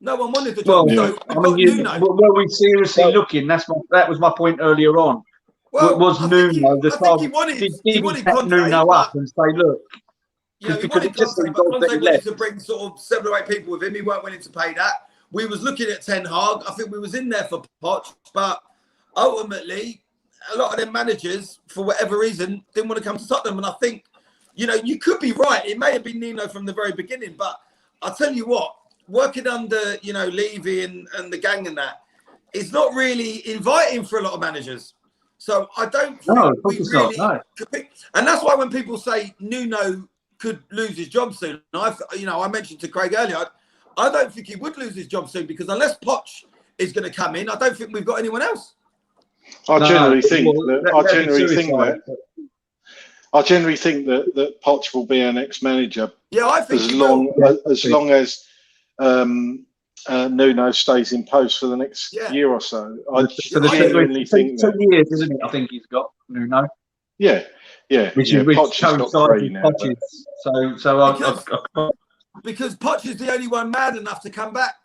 No one wanted the job. Well, so I mean, were we seriously looking? That was my point earlier on. Well, was Nuno the time? He wanted Conte, Nuno up and say, look. You know, because Conte wanted to bring sort of 7 or 8 people with him. He weren't willing to pay that. We was looking at Ten Hag. I think we was in there for Poch, but ultimately, a lot of them managers, for whatever reason, didn't want to come to Tottenham. And I think, you know, you could be right. It may have been Nuno from the very beginning, but I'll tell you what, working under, you know, Levy and the gang and that, it's not really inviting for a lot of managers. So I don't think we really could pick. And that's why when people say Nuno could lose his job soon, I mentioned to Craig earlier, I don't think he would lose his job soon, because unless Poch is going to come in, I don't think we've got anyone else. I generally think that Poch will be our next manager. Yeah, I think as long as Nuno stays in post for the next year or so. I genuinely think 2 years, isn't it? I think he's got Nuno. Yeah. Which got 3 now. Because Poch is the only one mad enough to come back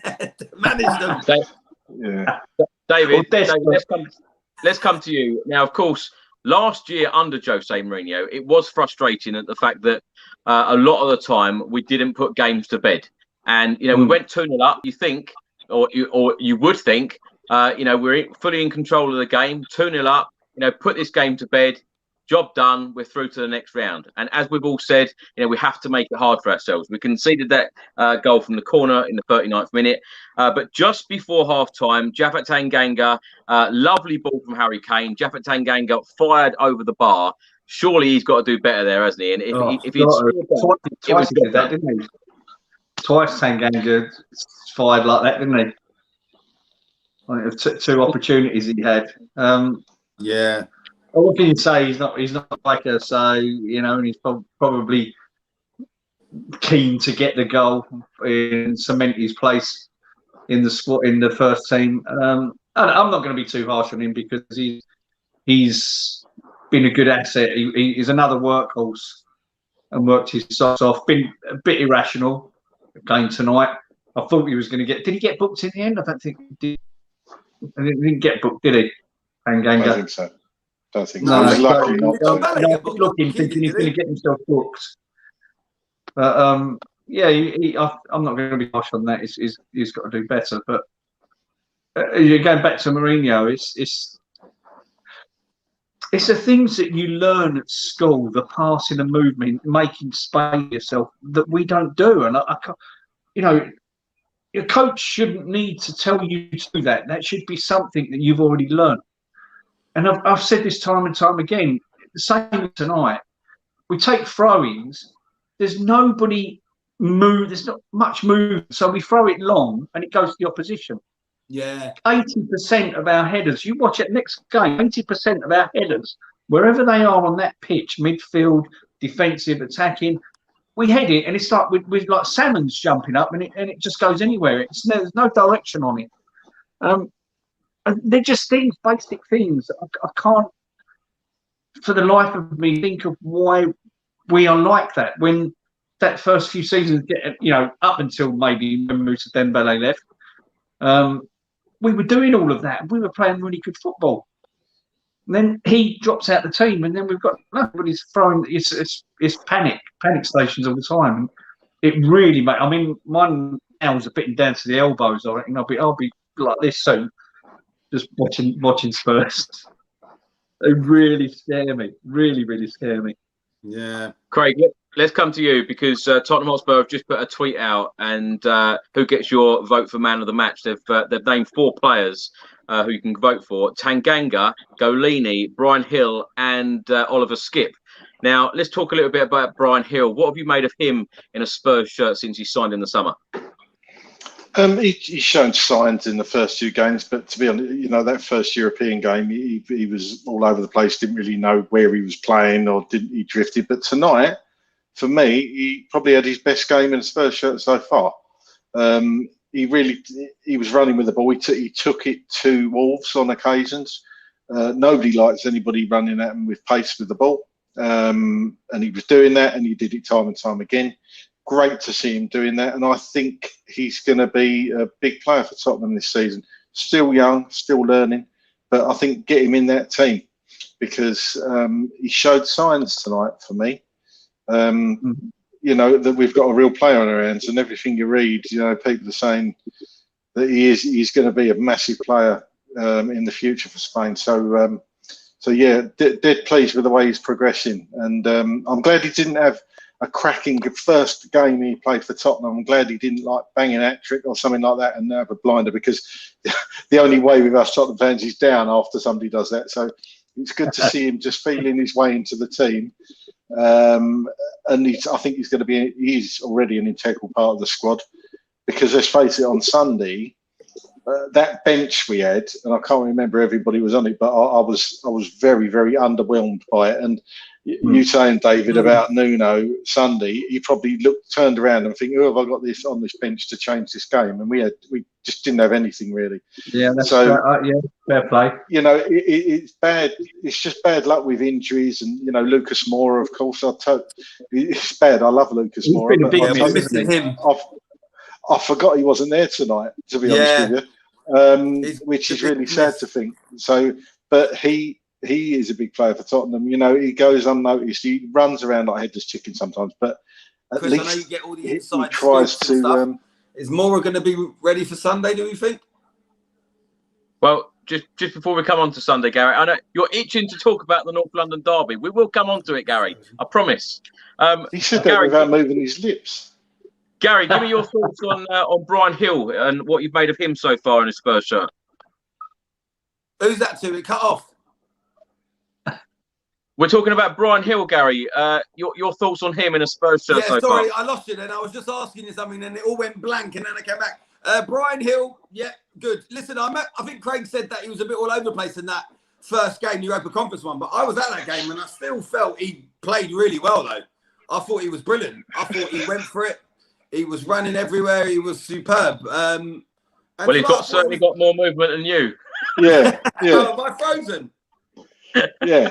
to manage them. David, let's come to you now. Of course, last year under Jose Mourinho, it was frustrating at the fact that a lot of the time we didn't put games to bed, and you know we went 2-0 up. You think, or you would think, you know, we're fully in control of the game, 2-0 up. You know, put this game to bed. Job done. We're through to the next round. And as we've all said, you know, we have to make it hard for ourselves. We conceded that goal from the corner in the 39th minute. But just before half-time, Japhet Tanganga, lovely ball from Harry Kane. Japhet Tanganga fired over the bar. Surely he's got to do better there, hasn't he? And if he's twice he did that, didn't he? Twice Tanganga fired like that, didn't he? I think 2 opportunities he had. What can you say? He's not like us, so you know, and he's probably keen to get the goal and cement his place in the squad in the first team. And I'm not going to be too harsh on him because he's been a good asset. He's another workhorse and worked his socks off. Been a bit irrational again tonight. I thought he was going to get. Did he get booked in the end? I don't think he did. He didn't get booked, did he? I don't think so. Don't think so. He's lucky not to. Looking, thinking he's going to get himself booked. But I'm not going to be harsh on that. He's got to do better. But you're going back to Mourinho. It's the things that you learn at school, the passing and movement, making space yourself, that we don't do. And I can't, you know, your coach shouldn't need to tell you to do that. That should be something that you've already learned. And I've said this time and time again, the same tonight. We take throw-ins, there's nobody move, there's not much move, so we throw it long and it goes to the opposition. Yeah. 80% of our headers, you watch it next game, 80% of our headers, wherever they are on that pitch, midfield, defensive, attacking, we head it, and it's like with like salmons jumping up, and it just goes anywhere. There's no direction on it. And they're just things, basic things. I can't, for the life of me, think of why we are like that. When that first few seasons, up until maybe when Dembele left, we were doing all of that. We were playing really good football. And then he drops out the team, and then we've got nobody's throwing. It's panic stations all the time. It really, mate. I mean, mine now is a bit down to the elbows. I reckon I'll be like this soon, just watching Spurs. They really scare me. Really, really scare me. Yeah, Craig, let's come to you, because Tottenham Hotspur have just put a tweet out, and who gets your vote for man of the match? They've named 4 players who you can vote for: Tanganga, Golini, Brian Hill, and Oliver Skip. Now, let's talk a little bit about Brian Hill. What have you made of him in a Spurs shirt since he signed in the summer? He's shown signs in the first 2 games, but to be honest, that first European game, he was all over the place. Didn't really know where he was playing, or he drifted. But tonight, for me, he probably had his best game in a Spurs shirt so far. He was running with the ball. He took it to Wolves on occasions. Nobody likes anybody running at him with pace with the ball, and he was doing that, and he did it time and time again. Great to see him doing that, and I think he's going to be a big player for Tottenham this season. Still young, still learning, but I think get him in that team, because he showed signs tonight for me. That we've got a real player on our hands, and everything you read, people are saying that he's going to be a massive player in the future for Spain. So yeah, dead pleased with the way he's progressing, and I'm glad he didn't have a cracking first game he played for Tottenham. I'm glad he didn't bang an hat-trick or something like that and have a blinder, because the only way with us Tottenham fans is down after somebody does that. So it's good to see him just feeling his way into the team. And I think he's already an integral part of the squad, because let's face it, on Sunday, that bench we had, and I can't remember everybody was on it, but I was very, very underwhelmed by it. And you saying, David, about Nuno Sunday, he probably turned around and think, "Oh, have I got this on this bench to change this game?" And we just didn't have anything really. Yeah, that's fair play. It's bad. It's just bad luck with injuries, and Lucas Moura, of course. It's bad. I love Lucas Moura. I'm missing him. I forgot he wasn't there tonight, to be honest with you, which is really sad to think. So, but he is a big player for Tottenham. He goes unnoticed. He runs around like a headless chicken sometimes, but at least I know you get all the inside he tries to. Stuff. Is Moura going to be ready for Sunday, do you think? Well, just before we come on to Sunday, Gary, I know you're itching to talk about the North London derby. We will come on to it, Gary. I promise. He said that without moving his lips. Gary, give me your thoughts on Brian Hill and what you've made of him so far in his Spurs shirt. Who's that to? It cut off. We're talking about Brian Hill, Gary. Your thoughts on him in a Spurs shirt so far? Sorry, I lost you then. I was just asking you something and it all went blank, and then I came back. Brian Hill, yeah, good. Listen, I think Craig said that he was a bit all over the place in that first game, the Europa Conference one, but I was at that game and I still felt he played really well, though. I thought he was brilliant. I thought he went for it. He was running everywhere. He was superb. Well, he's certainly got more movement than you. Yeah. Oh, have I frozen? Yeah.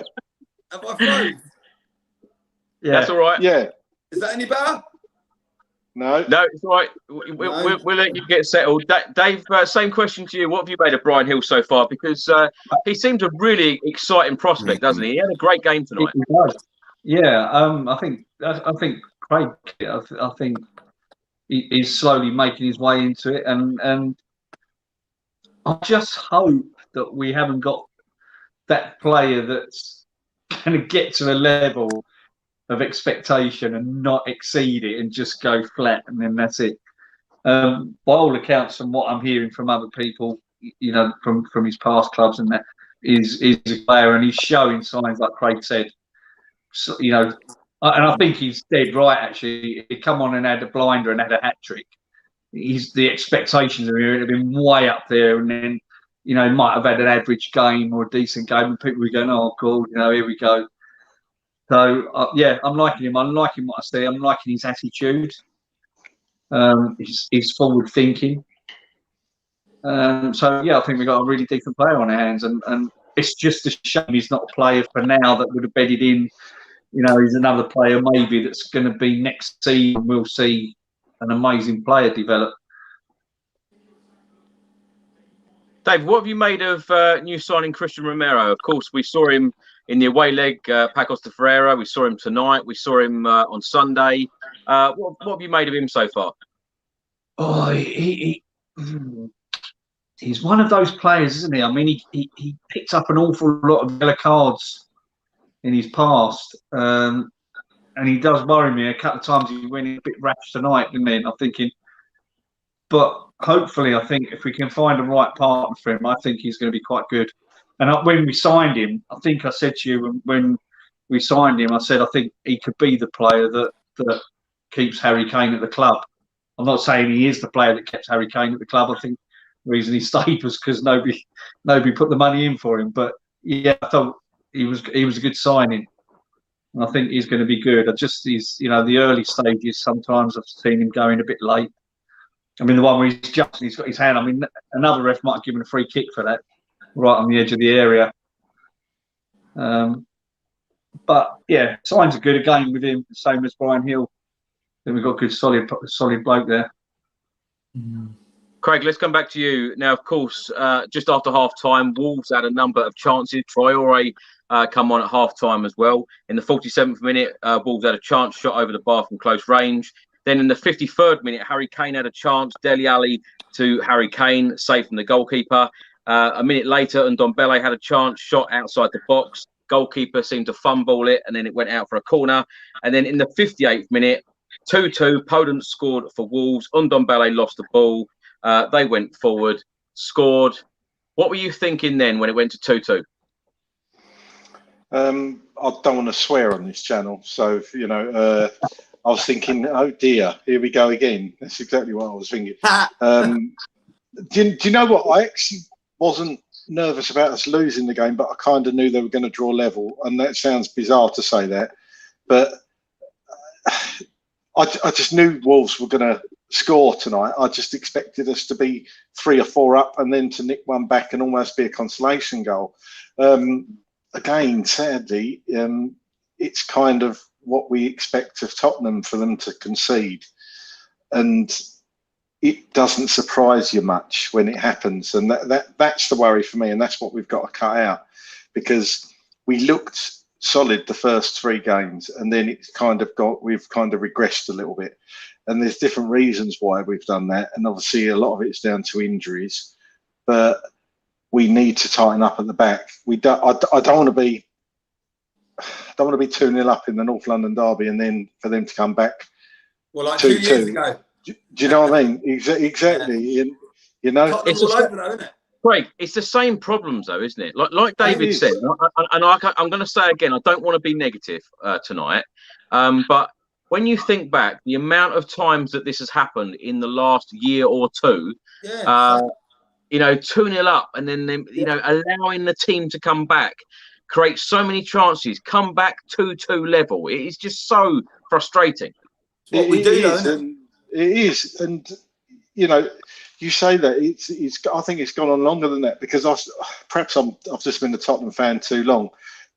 Have I frozen? Yeah. That's all right. Yeah. Is that any better? No, it's all right. We'll let you get settled. Dave, same question to you. What have you made of Brian Hill so far? Because he seems a really exciting prospect, doesn't he? He had a great game tonight. He does. Yeah, I think Craig. I think he's slowly making his way into it, and I just hope that we haven't got that player that's going to get to a level of expectation and not exceed it and just go flat, and then that's it. By all accounts, from what I'm hearing from other people, from his past clubs, and that is a player, and he's showing signs, like Craig said. So, and I think he's dead right. Actually, he come on and had a blinder and had a hat trick. The expectations of him have been way up there, and then he might have had an average game or a decent game, and people were going, "Oh God, here we go." So yeah, I'm liking him. I'm liking what I see. I'm liking his attitude. His forward thinking. So yeah, I think we've got a really decent player on our hands, and it's just a shame he's not a player for now that would have bedded in. You know, he's another player maybe that's going to be next season. We'll see an amazing player develop. Dave, what have you made of new signing Christian Romero? Of course, we saw him in the away leg, Pacos de Ferreira. We saw him tonight. We saw him on Sunday. What have you made of him so far? Oh, he's one of those players, isn't he? I mean, he picked up an awful lot of yellow cards in his past, and he does worry me. A couple of times he went a bit rash tonight, didn't he? And I'm thinking, but hopefully, I think if we can find a right partner for him, I think he's going to be quite good. And when we signed him, I think I said to you when we signed him, I said I think he could be the player that keeps Harry Kane at the club. I'm not saying he is the player that kept Harry Kane at the club. I think the reason he stayed was because nobody put the money in for him. But yeah, I thought he was a good signing. And I think he's going to be good. He's the early stages. Sometimes I've seen him going a bit late. I mean, the one where he's got his hand. I mean, another ref might have given a free kick for that, right on the edge of the area. But yeah, signs are good again with him, same as Brian Hill. Then we've got a good solid bloke there. Craig, let's come back to you now. Of course, just after half time, Wolves had a number of chances. Traore come on at half time as well. In the 47th minute, Wolves had a chance shot over the bar from close range. Then in the 53rd minute, Harry Kane had a chance. Dele Alli to Harry Kane, saved from the goalkeeper. A minute later, Ndombele had a chance shot outside the box. Goalkeeper seemed to fumble it, and then it went out for a corner. And then in the 58th minute, 2-2, Podence scored for Wolves. Ndombele lost the ball. They went forward, scored. What were you thinking then when it went to 2-2? I don't want to swear on this channel, so I was thinking, oh dear, here we go again. That's exactly what I was thinking. Do you know what? I actually wasn't nervous about us losing the game, but I kind of knew they were going to draw level, and that sounds bizarre to say that, but I just knew Wolves were going to score tonight. I just expected us to be 3 or 4 up and then to nick one back and almost be a consolation goal. Again, sadly, it's kind of what we expect of Tottenham for them to concede, and it doesn't surprise you much when it happens, and that's the worry for me, and that's what we've got to cut out, because we looked solid the first 3 games, and then we've kind of regressed a little bit, and there's different reasons why we've done that, and obviously a lot of it's down to injuries, but we need to tighten up at the back. I don't want to be 2-0 up in the North London derby and then for them to come back. Well, like 2 years ago. Do you know what I mean? Exactly. Yeah. It's all over though, isn't it? Craig, it's the same problems though, isn't it? Like David said, and I'm going to say again, I don't want to be negative tonight, but when you think back, the amount of times that this has happened in the last year or two, 2-0 up and then allowing the team to come back, create so many chances, come back 2-2 level. It is just so frustrating. It is, and you say that it's. I think it's gone on longer than that, because I've just been a Tottenham fan too long,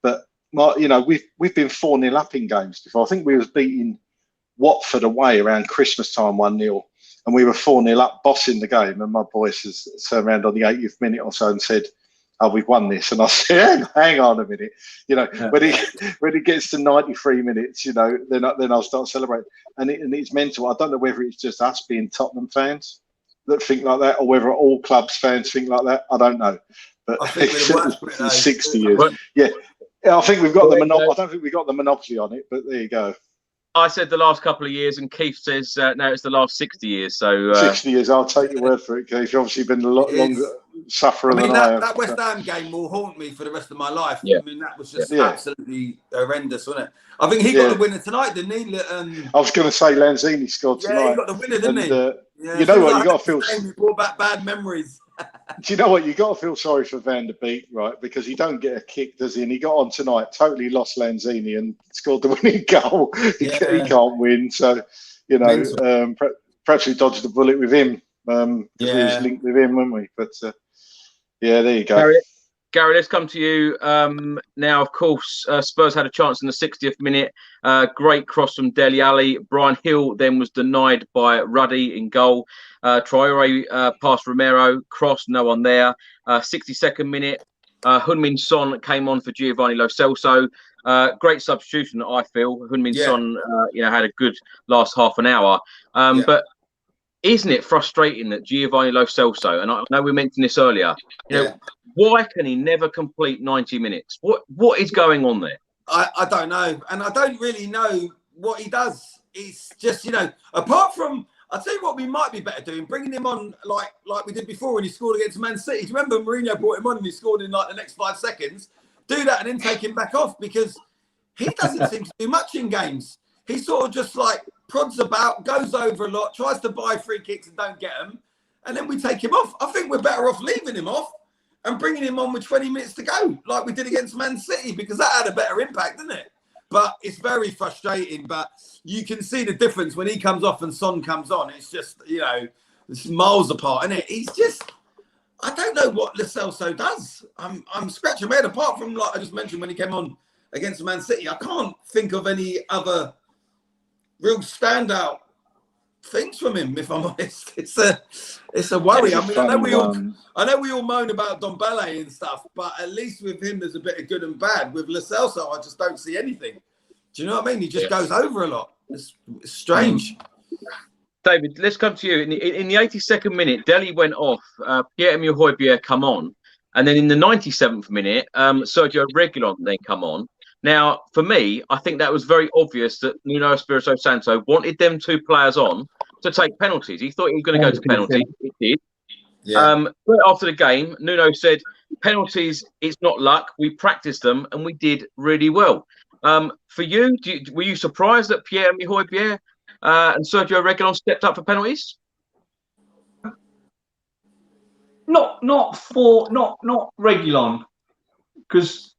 but we've been 4-0 up in games before. I think we was beating Watford away around Christmas time 1-0, and we were 4-0 up, bossing the game, and my boys turned around on the 80th minute or so and said, "Oh, we've won this," and I said, "Hang on a minute." When it gets to 93 minutes, then I'll start celebrating, and it's mental. I don't know whether it's just us being Tottenham fans that think like that, or whether all clubs fans think like that. I don't know, but I think it's 60 years. Yeah, I think we've got the monopoly. I don't think we've got the monopoly on it, but there you go. I said the last couple of years, and Keith says no, it's the last 60 years. So 60 years, I'll take your word for it, Keith. You've obviously been a lot longer sufferer than I have. That West Ham game will haunt me for the rest of my life. Yeah. I mean, that was just absolutely horrendous, wasn't it? I think he got the winner tonight, didn't he? I was going to say Lanzini scored tonight. Yeah, he got the winner, didn't he? You know what? You got to feel. He brought back bad memories. Do you know what? You got to feel sorry for Van der Beek, right? Because he don't get a kick, does he? And he got on tonight, totally lost Lanzini and scored the winning goal. He can't win. So, you know, perhaps we dodged the bullet with him. We was linked with him, weren't we? But, yeah, there you go. Gary, let's come to you. Now, of course, Spurs had a chance in the 60th minute. Great cross from Dele Alli. Brian Hill then was denied by Ruddy in goal. Traore past Romero. Cross, no one there. 62nd minute. Heung-min Son came on for Giovanni Lo Celso. Great substitution, I feel. Heung-min Son, had a good last half an hour. But isn't it frustrating that Giovanni Lo Celso, and I know we mentioned this earlier, why can he never complete 90 minutes? What is going on there? I don't know. And I don't really know what he does. It's just, apart from, I'll tell you what we might be better doing, bringing him on like we did before when he scored against Man City. Do you remember Mourinho brought him on and he scored in like the next 5 seconds? Do that and then take him back off, because he doesn't seem to do much in games. He sort of just like prods about, goes over a lot, tries to buy free kicks and don't get them. And then we take him off. I think we're better off leaving him off and bringing him on with 20 minutes to go, like we did against Man City, because that had a better impact, didn't it? But it's very frustrating. But you can see the difference when he comes off and Son comes on. It's just, it's miles apart, isn't it? He's just, I don't know what Lo Celso does. I'm scratching my head. Apart from, like I just mentioned, when he came on against Man City, I can't think of any other real standout things from him, if I'm honest. It's a worry. I mean, I know we all moan about Ndombele and stuff, but at least with him there's a bit of good and bad. With Lo Celso, I just don't see anything. Do you know what I mean? He just goes over a lot. It's strange. David, let's come to you. In the 82nd minute, Dele went off. Pierre-Emile Højbjerg come on, and then in the 97th minute, Sergio Reguilón then come on. Now, for me, I think that was very obvious that Nuno Espirito Santo wanted them two players on to take penalties. He thought he was going to go to penalties. He did. Yeah. But after the game, Nuno said, penalties, it's not luck. We practiced them and we did really well. For you, were you surprised that Pierre-Emile Højbjerg and Sergio Reguilón stepped up for penalties? Not Reguilón, because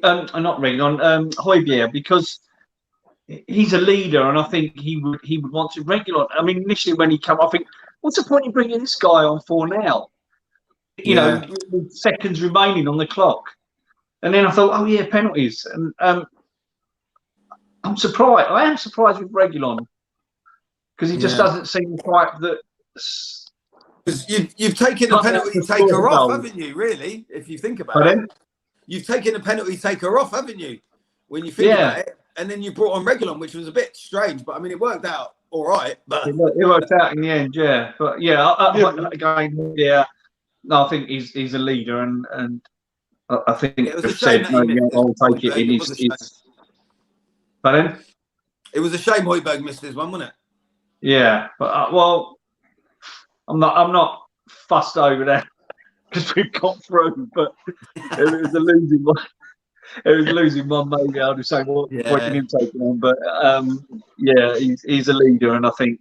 not Reguilón, Højbjerg, because he's a leader, and I think he would want to. Reguilón, I mean, initially when he came, I think, what's the point in bringing this guy on for now? You know, with seconds remaining on the clock. And then I thought, oh yeah, penalties. And I'm surprised. I am surprised with Reguilón, because he just doesn't seem quite that. Because you've taken a penalty taker off, haven't you? Really, if you think about it, you've taken a penalty taker off, haven't you? When you think about it, and then you brought on Reguilón, which was a bit strange, but I mean, it worked out all right. But it worked out in the end, yeah. But again, no, I think he's a leader, and I think it was a shame that I'll take it in his. Pardon? It was a shame Højbjerg missed this one, wasn't it? Yeah, but well, I'm not fussed over that because we've got through. But it was a losing one. It was losing one, maybe I'll just say watching him taking on. But he's a leader, and I think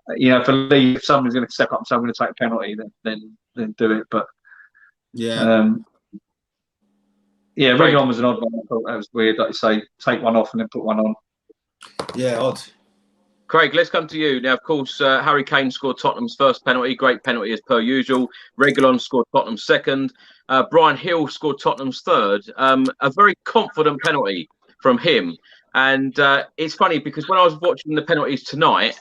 if someone's going to step up and someone's going to take a penalty, then do it. But Reguilón was an odd one. I thought that was weird. Like you say, take one off and then put one on. Yeah, odd. Craig, let's come to you. Now, of course, Harry Kane scored Tottenham's first penalty. Great penalty as per usual. Reguilón scored Tottenham's second. Brian Hill scored Tottenham's third. A very confident penalty from him. And it's funny because when I was watching the penalties tonight,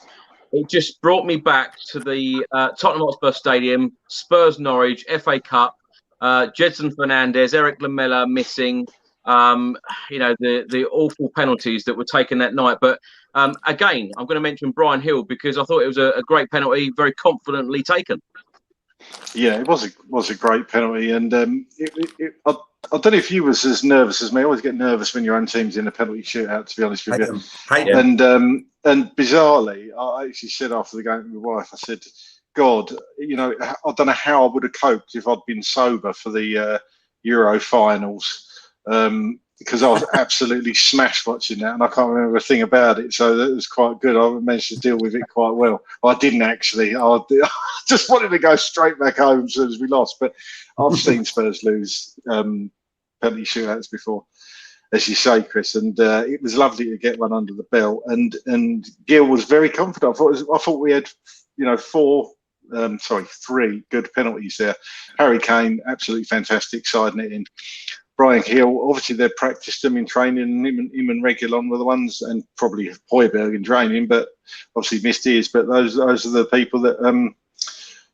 it just brought me back to the Tottenham Hotspur Stadium, Spurs Norwich, FA Cup, Jedson Fernandez, Eric Lamela missing. The awful penalties that were taken that night. But again, I'm going to mention Brian Hill because I thought it was a great penalty, very confidently taken. Yeah, it was a great penalty, and I don't know if you was as nervous as me. I always get nervous when your own team's in a penalty shootout, to be honest with you. And bizarrely, I actually said after the game with my wife, I said, God, I don't know how I would have coped if I'd been sober for the Euro finals. because I was absolutely smashed watching that, and I can't remember a thing about it. So that was quite good. I managed to deal with it quite well. I didn't actually. I just wanted to go straight back home as soon as we lost. But I've seen Spurs lose penalty shootouts before, as you say, Chris, and it was lovely to get one under the belt. And Gil was very confident. I thought we had, you know, three good penalties there. Harry Kane, absolutely fantastic, siding it in. Brian Hill, obviously they've practiced them in training, and him and Reguilon were the ones, and probably Højbjerg in training, but obviously missed his. But those are the people that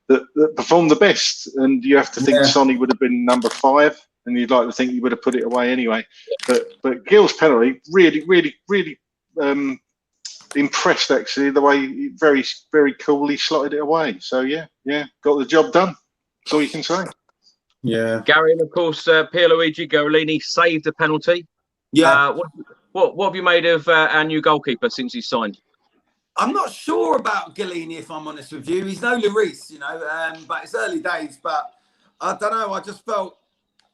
that perform the best. And you have to think Sonny would have been number 5, and you'd like to think he would have put it away anyway. But Gil's penalty really impressed, actually, the way he very, very coolly slotted it away. So yeah, got the job done. That's all you can say. Yeah, Gary, and of course, Pierluigi Goalini saved a penalty. Yeah. What have you made of our new goalkeeper since he's signed? I'm not sure about Goalini, if I'm honest with you. He's no Lloris, you know, but it's early days. But I don't know. I just felt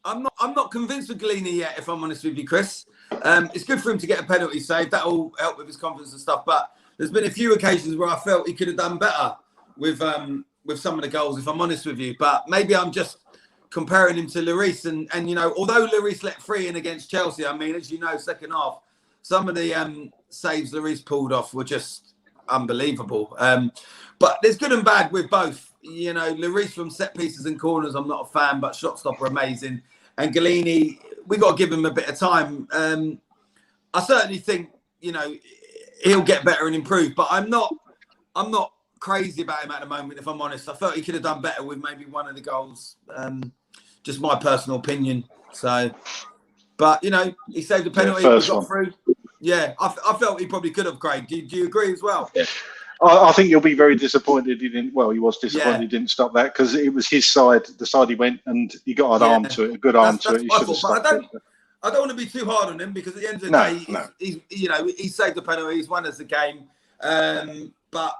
I'm not convinced with Goalini yet, if I'm honest with you, Chris. It's good for him to get a penalty save. That'll help with his confidence and stuff. But there's been a few occasions where I felt he could have done better with some of the goals, if I'm honest with you. But maybe I'm just comparing him to Lloris, and you know, although Lloris let 3 in against Chelsea, I mean, as you know, second half, some of the saves Lloris pulled off were just unbelievable. But there's good and bad with both. You know, Lloris from set pieces and corners, I'm not a fan, but shot stopper amazing. And Goalini, we got to give him a bit of time. I certainly think, you know, he'll get better and improve, but I'm not crazy about him at the moment, if I'm honest. I felt he could have done better with maybe one of the goals. Just my personal opinion. So, but you know, he saved the penalty. We got through. Yeah, I felt he probably could have, Craig. Do you agree as well? Yeah. I think you'll be very disappointed he didn't. Well, he was disappointed he didn't stop that, because it was his side, the side he went, and he got an arm to it, a good arm to it. He should have stopped it. I don't want to be too hard on him, because at the end of the day, he's you know, he saved the penalty. He's won us the game. But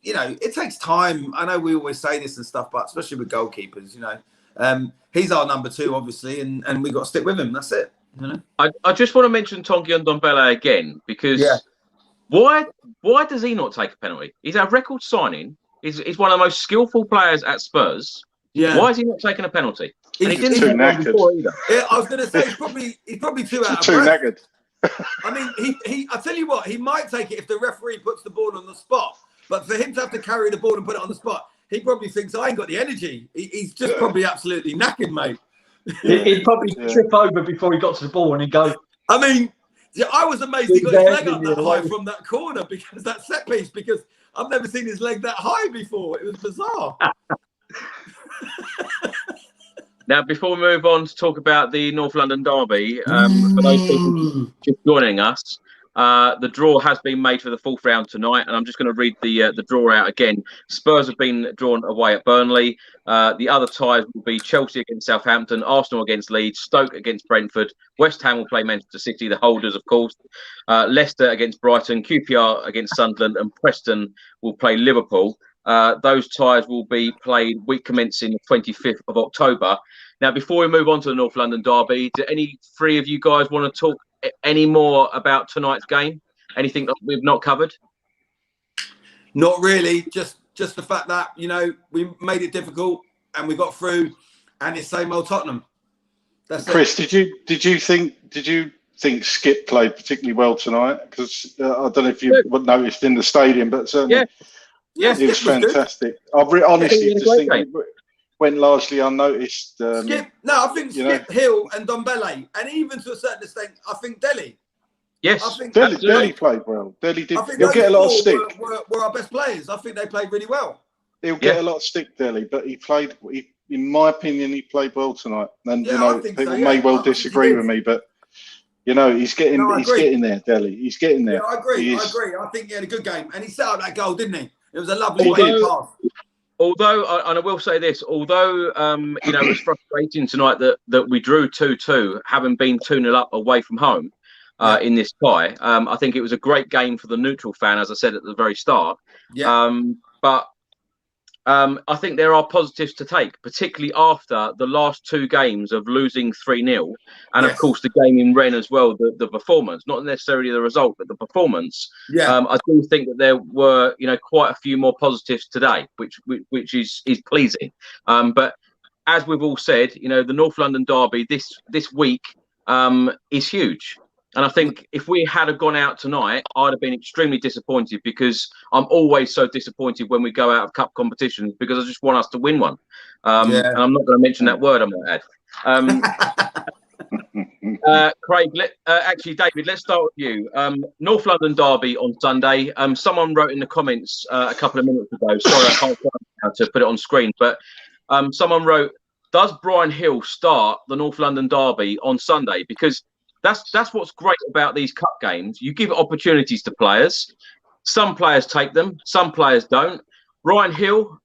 you know, it takes time. I know we always say this and stuff, but especially with goalkeepers, you know, he's our number 2, obviously, and we got to stick with him. That's it. You know? I just want to mention Tongi Ndombele again, because why does he not take a penalty? He's our record signing. He's one of the most skillful players at Spurs. Yeah. Why is he not taking a penalty? And he didn't take one before either. Yeah, I was going to say he's probably too out of breath. Knackered. I mean, I tell you what, he might take it if the referee puts the ball on the spot. But for him to have to carry the ball and put it on the spot, he probably thinks, I ain't got the energy. He's just probably absolutely knackered, mate. He'd probably trip over before he got to the ball and he'd go. I mean, yeah, I was amazed he got his leg up that high from that corner, because that set piece, because I've never seen his leg that high before. It was bizarre. Now, before we move on to talk about the North London derby, for those people just joining us, the draw has been made for the 4th round tonight, and I'm just going to read the draw out again. Spurs have been drawn away at Burnley. The other ties will be Chelsea against Southampton, Arsenal against Leeds, Stoke against Brentford, West Ham will play Manchester City, the holders, of course, Leicester against Brighton, QPR against Sunderland, and Preston will play Liverpool. Those ties will be played week commencing the 25th of October. Now, before we move on to the North London derby, do any 3 of you guys want to talk any more about tonight's game? Anything that we've not covered? Not really. Just the fact that, you know, we made it difficult and we got through, and it's same old Tottenham. That's Chris, did you think Skip played particularly well tonight? Because I don't know if you noticed in the stadium, but certainly he was fantastic. I honestly just think it went largely unnoticed. Skip, no, I think Skip, Hill and Ndombele, and even to a certain extent, I think Dele. Yes, I think Dele played well. Dele did. He'll get a lot of stick. Were our best players. I think they played really well. He'll get a lot of stick, Dele, but he played. In my opinion, he played well tonight. And you know, people may well disagree with me, but you know, he's getting there, Dele. He's getting there. Yeah, I agree. I think he had a good game, and he set up that goal, didn't he? It was a lovely pass. Although, and I will say this, although you know, it was frustrating tonight that we drew 2-2, having been 2-0 up away from home in this tie. I think it was a great game for the neutral fan, as I said at the very start. Yeah. But I think there are positives to take, particularly after the last 2 games of losing 3-0. And of course, the game in Rennes as well, the performance, not necessarily the result, but the performance. I do think that there were, quite a few more positives today, which is pleasing. But as we've all said, the North London derby this week is huge. And I think if we had gone out tonight, I'd have been extremely disappointed, because I'm always so disappointed when we go out of cup competitions, because I just want us to win one. And I'm not going to mention that word, I might add. Craig, actually, David, let's start with you. North London derby on Sunday. Someone wrote in the comments a couple of minutes ago. Sorry, I can't find how to put it on screen, but someone wrote, "Does Brian Hill start the North London derby on Sunday?" Because that's what's great about these cup games. You give opportunities to players. Some players take them, some players don't. Brian Hill,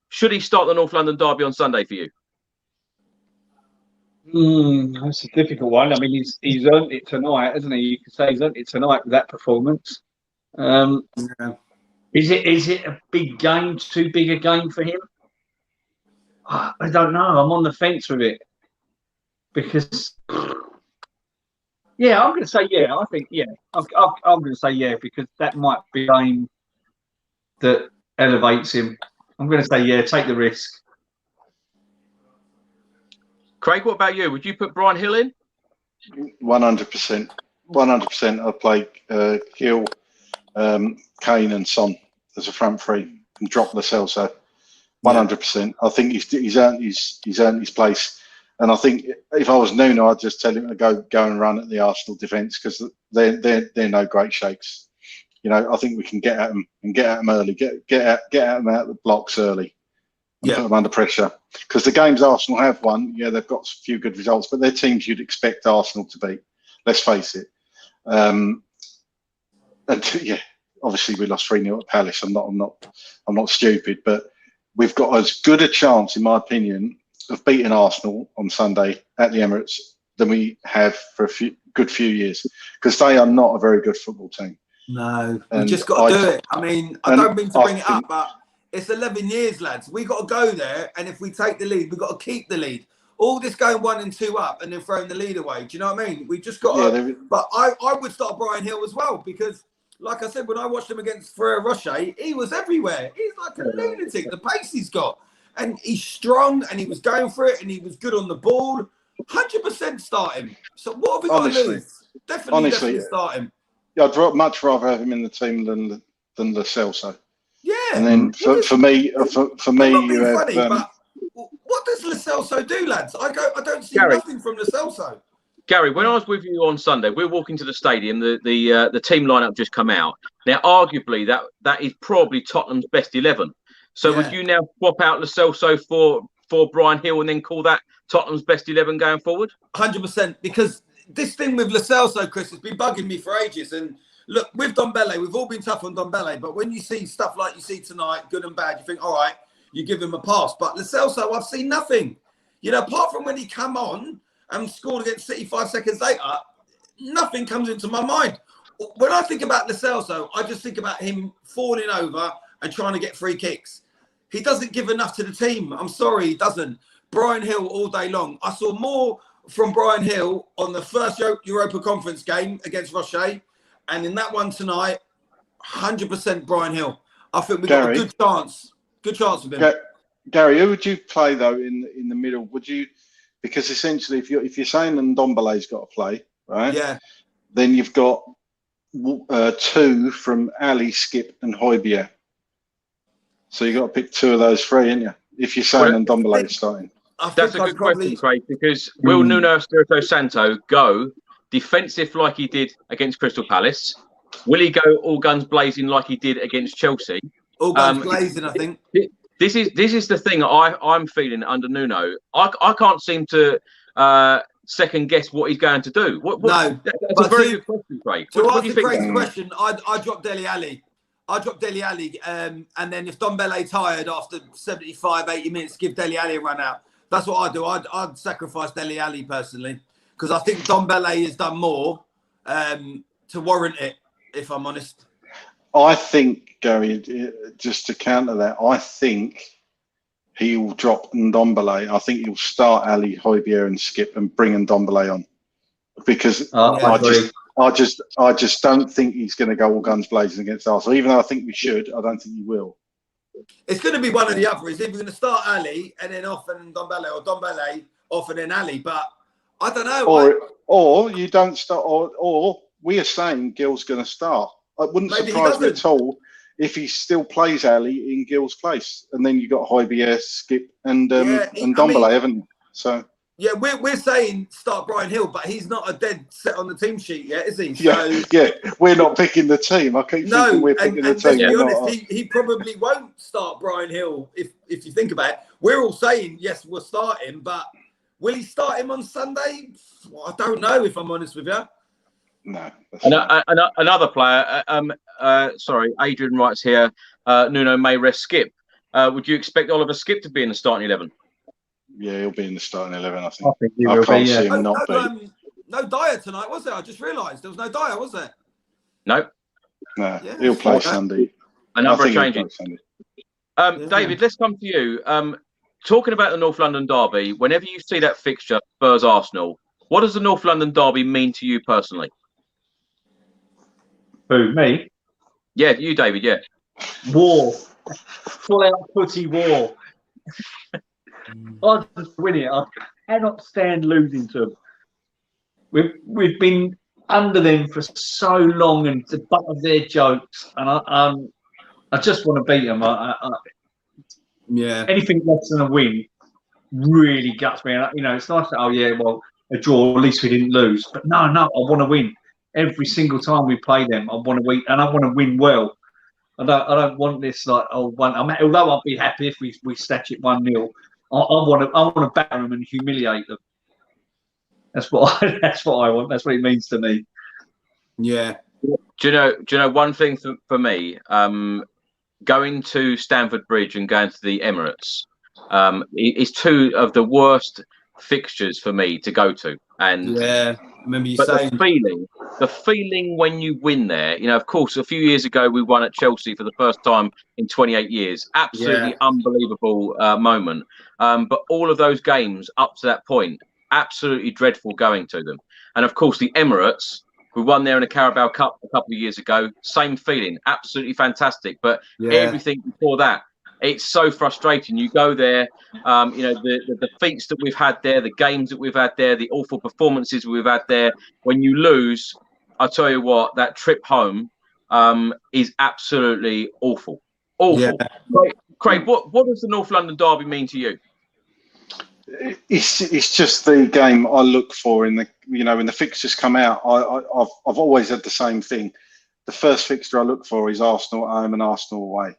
should he start the North London derby on Sunday for you? That's a difficult one. I mean, he's earned it tonight, hasn't he? You could say he's earned it tonight with that performance. Is it a big game? Too big a game for him? I don't know. I'm on the fence with it, because. Yeah, I'm going to say yeah. I think yeah. I'm going to say yeah, because that might be a game that elevates him. I'm going to say yeah. Take the risk. Craig, what about you? Would you put Brian Hill in? 100%. 100%. I'd play Hill, Kane, and Son as a front three, and drop Lo Celso. 100%. I think he's earned his place. And I think if I was Nuno, I'd just tell him to go and run at the Arsenal defence, because they're no great shakes. I think we can get at them and get at them early, get at them out of the blocks early, and put them under pressure. Because the games Arsenal have won, they've got a few good results, but they're teams you'd expect Arsenal to beat. Let's face it. Obviously we lost 3-0 at Palace. I'm not stupid, but we've got as good a chance, in my opinion, of beating Arsenal on Sunday at the Emirates than we have for a good few years, because they are not a very good football team. No, we just got to do it. I mean, I don't mean to bring it up, but it's 11 years, lads. We got to go there, and if we take the lead, we got to keep the lead. All this going 1 and 2 up and then throwing the lead away. Do you know what I mean? We just got to. But I would start Brian Hill as well, because, like I said, when I watched him against Ferrer Rocher, he was everywhere. He's like a lunatic. The pace he's got. And he's strong, and he was going for it, and he was good on the ball. 100% start him. So what have we got to lose? Definitely start him. Yeah, I'd much rather have him in the team than Lo Celso. Yeah. And then for me, you have. Funny, but what does Lo Celso do, lads? I don't see nothing from Lo Celso. Gary, when I was with you on Sunday, we're walking to the stadium. The team lineup just come out. Now, arguably, that is probably Tottenham's best 11. So would you now swap out Lo Celso for Brian Hill and then call that Tottenham's best 11 going forward? 100%, because this thing with Lo Celso, Chris, has been bugging me for ages. And look, with Ndombele, we've all been tough on Ndombele, but when you see stuff like you see tonight, good and bad, you think, all right, you give him a pass. But Lo Celso, I've seen nothing. Apart from when he come on and scored against City 5 seconds later, nothing comes into my mind. When I think about Lo Celso, I just think about him falling over and trying to get free kicks. He doesn't give enough to the team. I'm sorry, he doesn't. Brian Hill all day long. I saw more from Brian Hill on the first Europa Conference game against Rocher, and in that one tonight, 100% Brian Hill. I think we've got a good chance. Good chance with him. Gary, who would you play though in the middle? Would you? Because essentially, if you're saying Ndombele's got to play, right? Yeah. Then you've got 2 from Ali, Skip, and Højbjerg. So you've got to pick 2 of those 3, ain't you? If you're saying Ndombele's starting. That's a good question, Craig, because will Nuno Espirito Santo go defensive like he did against Crystal Palace? Will he go all guns blazing like he did against Chelsea? All guns blazing, I think. This is the thing I'm feeling under Nuno. I can't seem to second guess what he's going to do. No, that's a very good question, Craig. To answer Craig's question, I dropped Dele Alli. And then if Ndombele tired after 75, 80 minutes, give Dele Alli a run out. That's what I do. I'd sacrifice Dele Alli personally, because I think Ndombele has done more to warrant it, if I'm honest. I think, Gary, just to counter that, I think he will drop Ndombele. I think he'll start Ali, Højbjerg and Skip and bring Ndombele on, because I just don't think he's going to go all guns blazing against Arsenal. Even though I think we should, I don't think he will. It's going to be one or the other. He's either going to start Ali and then off and Ndombele, or Ndombele off and then Ali. But I don't know. Or you don't start, or we are saying Gil's going to start. It wouldn't surprise me at all if he still plays Ali in Gil's place, and then you got Højbjerg, Skip, and Ndombele, haven't you? So yeah, we're saying start Brian Hill, but he's not a dead set on the team sheet yet, is he? Yeah, we're not picking the team. I keep thinking we're picking the team. To be honest, he probably won't start Brian Hill if you think about it. We're all saying yes, we'll start him, but will he start him on Sunday? Well, I don't know, if I'm honest with you. No. Another player. Sorry, Adrian writes here. Nuno may rest Skip. Would you expect Oliver Skip to be in the starting 11? Yeah, he'll be in the starting 11. I think. I think he will be. See him not be. No Dyer tonight, was there? I just realised there was no Dyer, was there? No. No, he'll play Sunday. A number of changes. David, let's come to you. Talking about the North London derby, whenever you see that fixture, Spurs Arsenal, what does the North London derby mean to you personally? Who, me? Yeah, you, David. Yeah. War, full out footy war. I just win it. I cannot stand losing to them. We've been under them for so long and the butt of their jokes, and I just want to beat them. Yeah. Anything less than a win really guts me. You know, it's nice that a draw. At least we didn't lose. But no, I want to win every single time we play them. I want to win, and I want to win well. I don't want this although I'll be happy if we snatch it 1-0. I want to batter them and humiliate them. That's what I want. That's what it means to me. Yeah. Do you know one thing for me? Going to Stamford Bridge and going to the Emirates is two of the worst fixtures for me to go to. And yeah, remember you saying the feeling when you win there. You know, of course, a few years ago we won at Chelsea for the first time in 28 years. Absolutely unbelievable moment. But all of those games up to that point, absolutely dreadful going to them. And of course, the Emirates. We won there in a Carabao Cup a couple of years ago. Same feeling, absolutely fantastic. But everything before that, it's so frustrating. You go there, you know, the defeats that we've had there, the games that we've had there, the awful performances we've had there. When you lose, I tell you what, that trip home is absolutely awful. Awful. Yeah. Craig, what does the North London derby mean to you? It's just the game I look for in the, you know, when the fixtures come out. I've always had the same thing. The first fixture I look for is Arsenal at home and Arsenal away,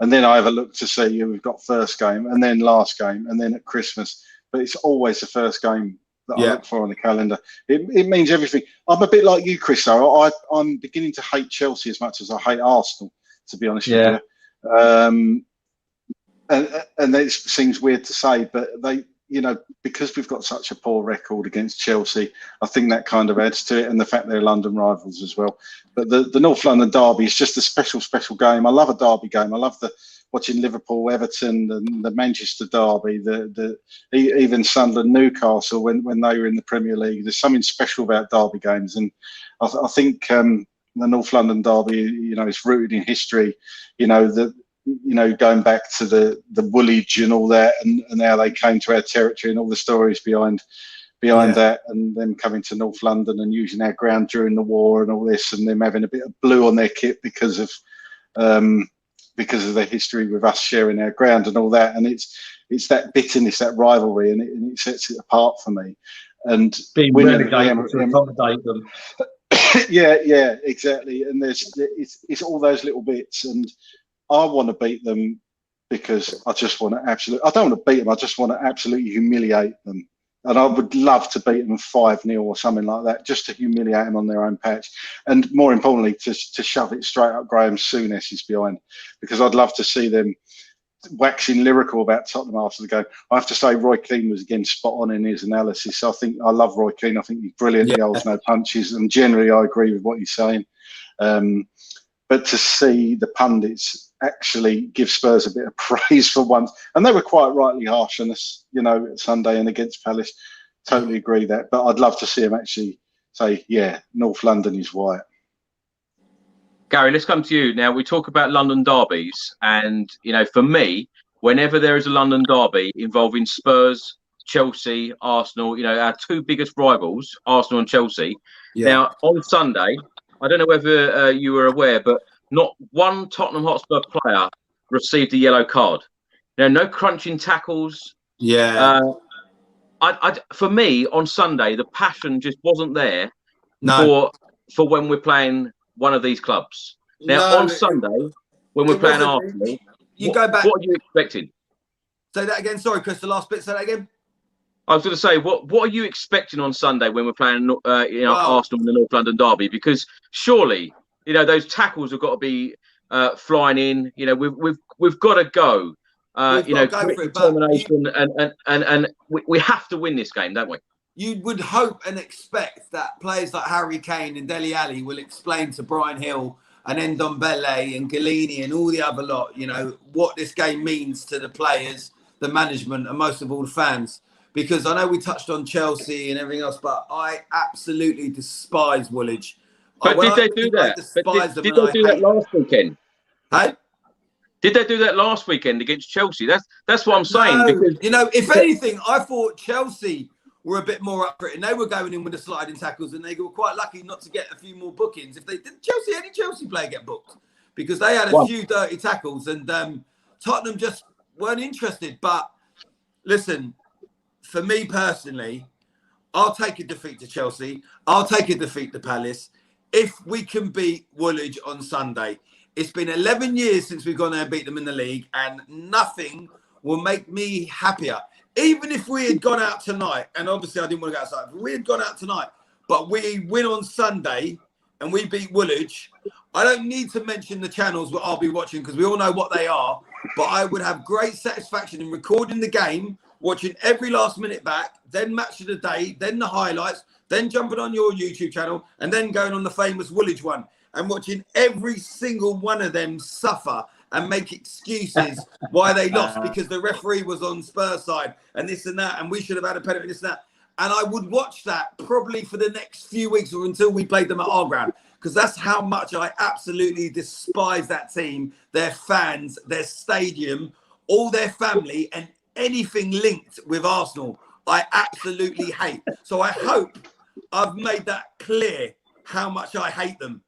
and then I have a look to see who we've got first game, and then last game, and then at Christmas. But it's always the first game that I look for on the calendar. It means everything. I'm a bit like you, Chris. Though I'm beginning to hate Chelsea as much as I hate Arsenal, to be honest with you. And it seems weird to say, but they. You know, because we've got such a poor record against Chelsea, I think that kind of adds to it, and the fact they're London rivals as well. But the North London derby is just a special game. I love a derby game. I love watching Liverpool, Everton, and the Manchester derby, even Sunderland, Newcastle when they were in the Premier League. There's something special about derby games, and I think the North London derby, you know, is rooted in history. You know, going back to the Woolwich and all that, and how they came to our territory and all the stories behind that, and them coming to North London and using our ground during the war and all this, and them having a bit of blue on their kit because of their history with us sharing our ground and all that. And it's that bitterness, that rivalry, and it sets it apart for me. And being relegated to accommodate them. yeah, exactly. And it's all those little bits, and I want to beat them because I just want to I don't want to beat them. I just want to absolutely humiliate them. And I would love to beat them 5-0 or something like that, just to humiliate them on their own patch. And more importantly, to shove it straight up Graham Souness's behind, because I'd love to see them waxing lyrical about Tottenham after the game. I have to say Roy Keane was again spot on in his analysis. I love Roy Keane. I think he's brilliant. He holds no punches. And generally, I agree with what he's saying. but to see the pundits actually give Spurs a bit of praise for once, and they were quite rightly harsh on us, you know, Sunday and against Palace. Totally agree that, but I'd love to see them actually say, yeah, North London is white. Gary, let's come to you now. We talk about London derbies, and you know, for me, whenever there is a London derby involving Spurs, Chelsea, Arsenal, you know, our two biggest rivals, Arsenal and Chelsea. Yeah. Now, on Sunday, I don't know whether you were aware, but not one Tottenham Hotspur player received a yellow card. You know, no crunching tackles. Yeah. For me, on Sunday, the passion just wasn't there for when we're playing one of these clubs. Now, on Sunday, when we're playing Arsenal, go back. What are you expecting? Say that again. Sorry, Chris, the last bit. Say that again. I was going to say, what are you expecting on Sunday when we're playing, Arsenal in the North London derby? Because surely, you know, those tackles have got to be flying in. You know, we've got to go. You know, determination, and we have to win this game, don't we? You would hope and expect that players like Harry Kane and Dele Alli will explain to Brian Hill and Ndombele and Galini and all the other lot, you know, what this game means to the players, the management, and most of all the fans. Because I know we touched on Chelsea and everything else, but I absolutely despise Woolwich. But did they do that? Did they do that last weekend? Hey? Did they do that last weekend against Chelsea? That's what I'm saying. No, because you know, if anything, I thought Chelsea were a bit more up for it, and they were going in with the sliding tackles, and they were quite lucky not to get a few more bookings. If they did, any Chelsea player get booked because they had a few dirty tackles, and Tottenham just weren't interested. But listen, for me personally, I'll take a defeat to Chelsea. I'll take a defeat to Palace if we can beat Woolwich on Sunday. It's been 11 years since we've gone there and beat them in the league, and nothing will make me happier. Even if we had gone out tonight, and obviously I didn't want to go outside, but we had gone out tonight, but we win on Sunday and we beat Woolwich, I don't need to mention the channels that I'll be watching because we all know what they are, but I would have great satisfaction in recording the game, watching every last minute back, then match of the day, then the highlights, then jumping on your YouTube channel, and then going on the famous Woolwich one and watching every single one of them suffer and make excuses why they lost because the referee was on Spurs side and this and that, and we should have had a penalty, this and that. And I would watch that probably for the next few weeks or until we played them at our ground, because that's how much I absolutely despise that team, their fans, their stadium, all their family, and anything linked with Arsenal. I absolutely hate. So I hope I've made that clear how much I hate them.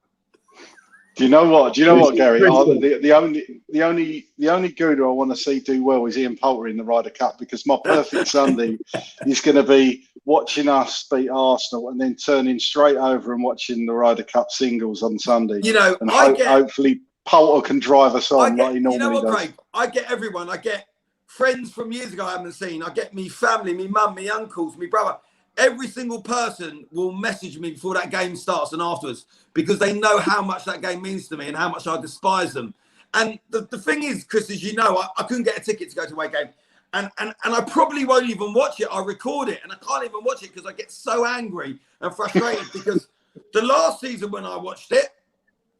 Do you know what, Gary? The only guru I want to see do well is Ian Poulter in the Ryder Cup, because my perfect Sunday is going to be watching us beat Arsenal and then turning straight over and watching the Ryder Cup singles on Sunday. You know, and hopefully Poulter can drive us on like he normally does. You know what, Craig? I get everyone. I get friends from years ago I haven't seen. I get me family, me mum, me uncles, me brother. Every single person will message me before that game starts and afterwards, because they know how much that game means to me and how much I despise them. And the thing is, Chris, as you know, I couldn't get a ticket to go to a away game. And I probably won't even watch it. I record it and I can't even watch it because I get so angry and frustrated because the last season when I watched it,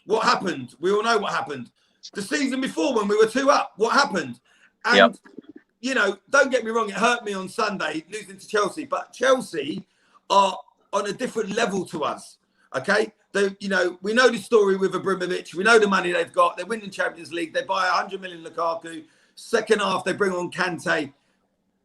what happened? We all know what happened. The season before when we were 2 up, what happened? And you know, don't get me wrong, it hurt me on Sunday losing to Chelsea, but Chelsea are on a different level to us, okay? They, you know, we know the story with Abramovich. We know the money they've got. They're winning Champions League. They buy 100 million Lukaku. Second half, they bring on Kante.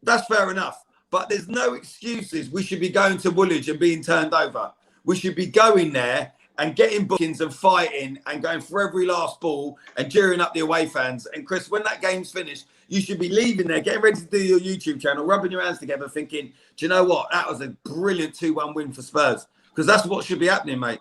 That's fair enough, but there's no excuses. We should be going to Woolwich and being turned over. We should be going there and getting bookings and fighting and going for every last ball and cheering up the away fans. And Chris, when that game's finished, you should be leaving there, getting ready to do your YouTube channel, rubbing your hands together, thinking, do you know what? That was a brilliant 2-1 win for Spurs. Because that's what should be happening, mate.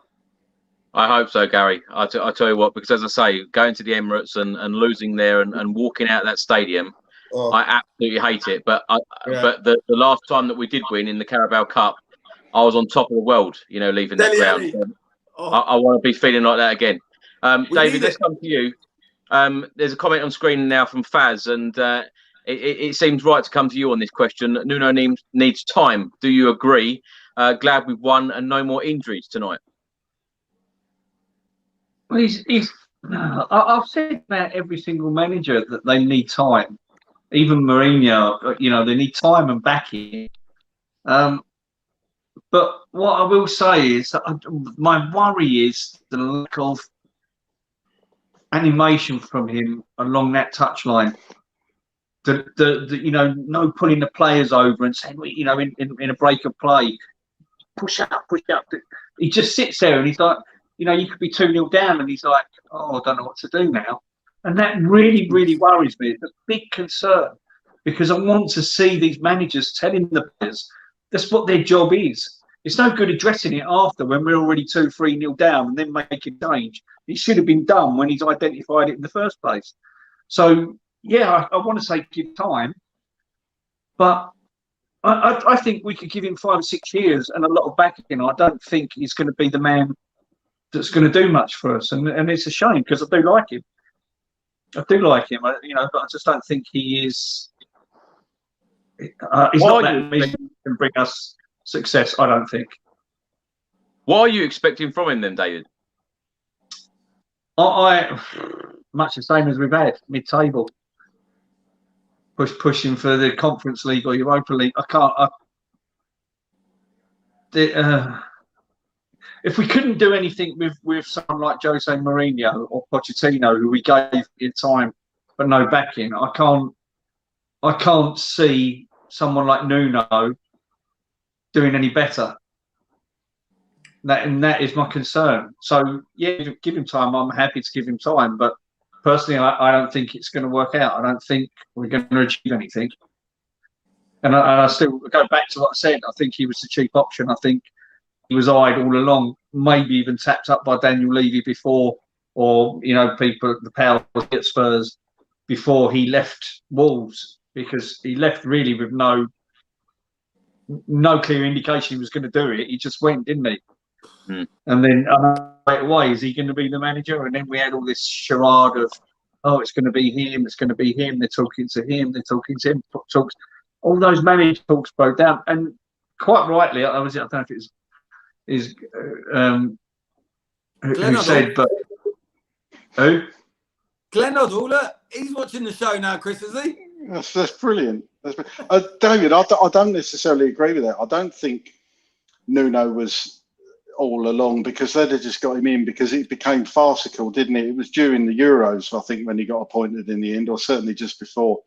I hope so, Gary. I tell you what, because as I say, going to the Emirates and losing there and walking out of that stadium, I absolutely hate it. But but the last time that we did win in the Carabao Cup, I was on top of the world, you know, leaving that ground. So I want to be feeling like that again. David, let's come to you. There's a comment on screen now from Faz, and it seems right to come to you on this question. Nuno needs time. Do you agree? Glad we've won and no more injuries tonight. Well, he's I've said about every single manager that they need time. Even Mourinho, you know, they need time and backing. But what I will say is that my worry is the lack of animation from him along that touchline. The you know, no pulling the players over and saying, you know, in a break of play, push up. He just sits there and he's like, you know, you could be 2-0 down and he's like, oh, I don't know what to do now. And that really, really worries me. It's a big concern because I want to see these managers telling the players that's what their job is. It's no good addressing it after when we're already 2-3-0 down and then making change. It should have been done when he's identified it in the first place. So, yeah, I want to say give time, but I think we could give him 5 or 6 years and a lot of backing. I don't think he's going to be the man that's going to do much for us, and it's a shame because I do like him. You know, but I just don't think he is. He's not that amazing can bring us success. I don't think. What are you expecting from him then, David? I much the same as we've had mid-table. Pushing for the Conference League or Europa League. If we couldn't do anything with someone like Jose Mourinho or Pochettino, who we gave it time but no backing, I can't see someone like Nuno doing any better. That is my concern. So yeah, give him time. I'm happy to give him time, but personally, I don't think it's going to work out. I don't think we're going to achieve anything. And I still go back to what I said. I think he was the cheap option. I think he was eyed all along, maybe even tapped up by Daniel Levy before, or, you know, people, the powers at Spurs before he left Wolves, because he left really with no clear indication he was going to do it. He just went, didn't he? Mm. And then right away, is he going to be the manager? And then we had all this charade of, oh, it's going to be him, it's going to be him. They're talking to him, talks. All those manager talks broke down, and quite rightly, I don't know if it is who said, but who? Glenn Hoddle, look, he's watching the show now, Chris, is he? That's brilliant. David, I don't necessarily agree with that. I don't think Nuno was all along, because they'd have just got him in because it became farcical, didn't it? It was during the Euros, I think, when he got appointed in the end, or certainly just before.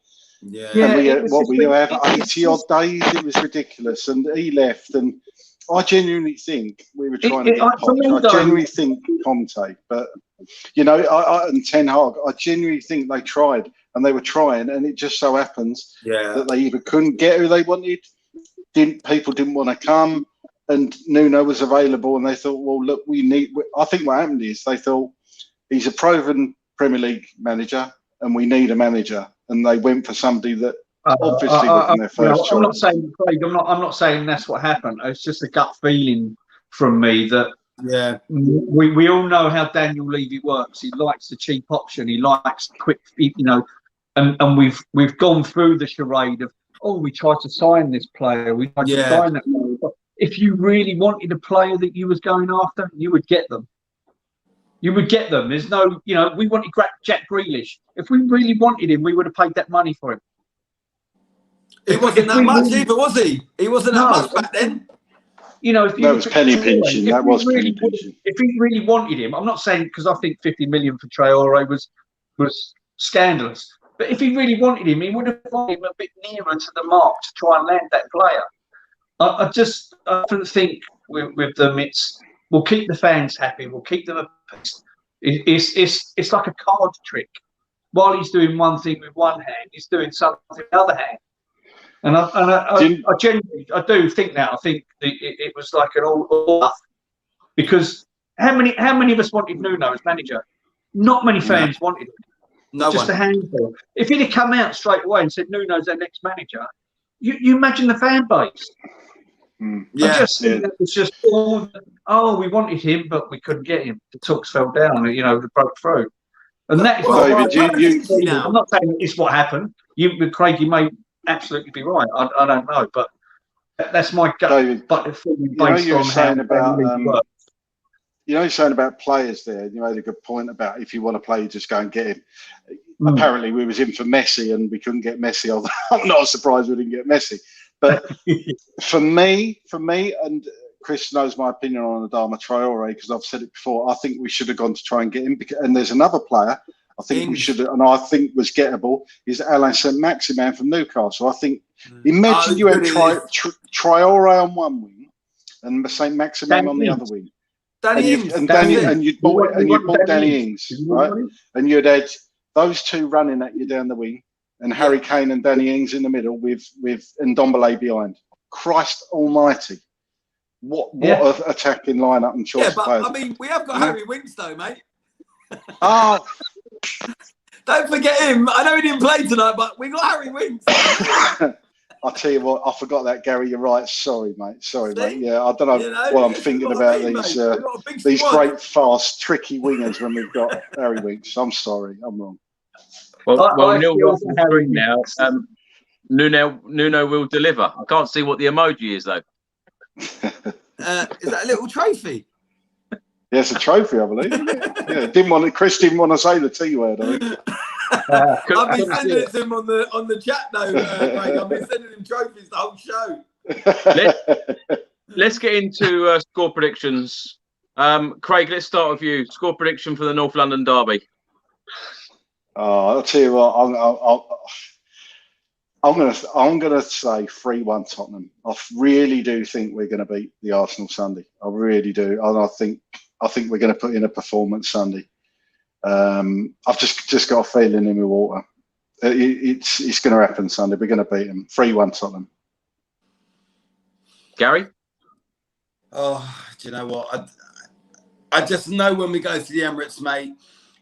Yeah. And we have 80 odd days. It was ridiculous, and he left. And I genuinely think we were trying to get Poch. I genuinely think Conte, but you know, and Ten Hag, I genuinely think they tried, and they were trying, and it just so happens that they either couldn't get who they wanted, people didn't want to come, and Nuno was available, and they thought, well, look, I think what happened is they thought he's a proven Premier League manager, and we need a manager, and they went for somebody that obviously wasn't their first choice. I'm not saying, Craig, I'm not saying that's what happened. It's just a gut feeling from me that we all know how Daniel Levy works. He likes the cheap option. He likes quick, you know, and we've gone through the charade of, oh, we tried to sign this player, we tried to sign that player. But if you really wanted a player that you was going after, you would get them. You would get them. There's no, you know, we wanted Jack Grealish. If we really wanted him, we would have paid that money for him. It wasn't that much either, was he? He wasn't that much back then. You know, if you that was penny pinching. That was penny pinching. If he really wanted him, I'm not saying, because I think 50 million for Traore was scandalous. But if he really wanted him, he would have wanted him a bit nearer to the mark to try and land that player. I often think with them, we'll keep the fans happy. We'll keep them. It's like a card trick. While he's doing one thing with one hand, he's doing something with the other hand. And I genuinely do think that. I think it was like an all because how many of us wanted Nuno as manager? Not many fans wanted him. Just a handful. If he'd have come out straight away and said Nuno's our next manager, you imagine the fan base. I just think that it's just all, we wanted him, but we couldn't get him. The talks fell down, you know, they broke through. And that is I'm not saying it's what happened. Craig, you may absolutely be right. I don't know, but that's my gut. David, but based on saying about you know, you're saying about players there. You made a good point about if you want to play, you just go and get him. Apparently, we was in for Messi and we couldn't get Messi. I'm not surprised we didn't get Messi. But for me, and Chris knows my opinion on Adama Traore because I've said it before. I think we should have gone to try and get him. And there's another player I think we should, and I think was gettable, is Alain Saint-Maximin from Newcastle. I think, imagine you had Traore on one wing and Saint-Maximin on the other wing. And you'd bought Danny Ings, right? And you'd had those two running at you down the wing, and Harry Kane and Danny Ings in the middle with Ndombele behind. Christ Almighty! What an attacking lineup and choice of players. I mean, we have got Harry Winks though, mate. Oh, don't forget him. I know he didn't play tonight, but we got Harry Winks. I'll tell you what, I forgot that, Gary. You're right. Sorry, mate. Mate. Yeah, I don't know what I'm thinking about these great, fast, tricky wingers when we've got Harry Winks. I'm sorry. I'm wrong. Well, Neil Harry now. Nuno will deliver. I can't see what the emoji is though. Is that a little trophy? Yeah, it's a trophy, I believe. Yeah, Chris didn't want to say the T word. I think. I've been sending it to him on the chat though, Craig. I've been sending him trophies the whole show. Let's get into score predictions. Craig, let's start with you. Score prediction for the North London derby. I'll tell you what. I'm gonna say 3-1 Tottenham. I really do think we're going to beat the Arsenal Sunday. I really do, and I think we're going to put in a performance Sunday. I've just got a feeling in my water. It's going to happen Sunday. We're going to beat them. 3-1 Tottenham. Gary? Oh, do you know what? I just know when we go to the Emirates, mate,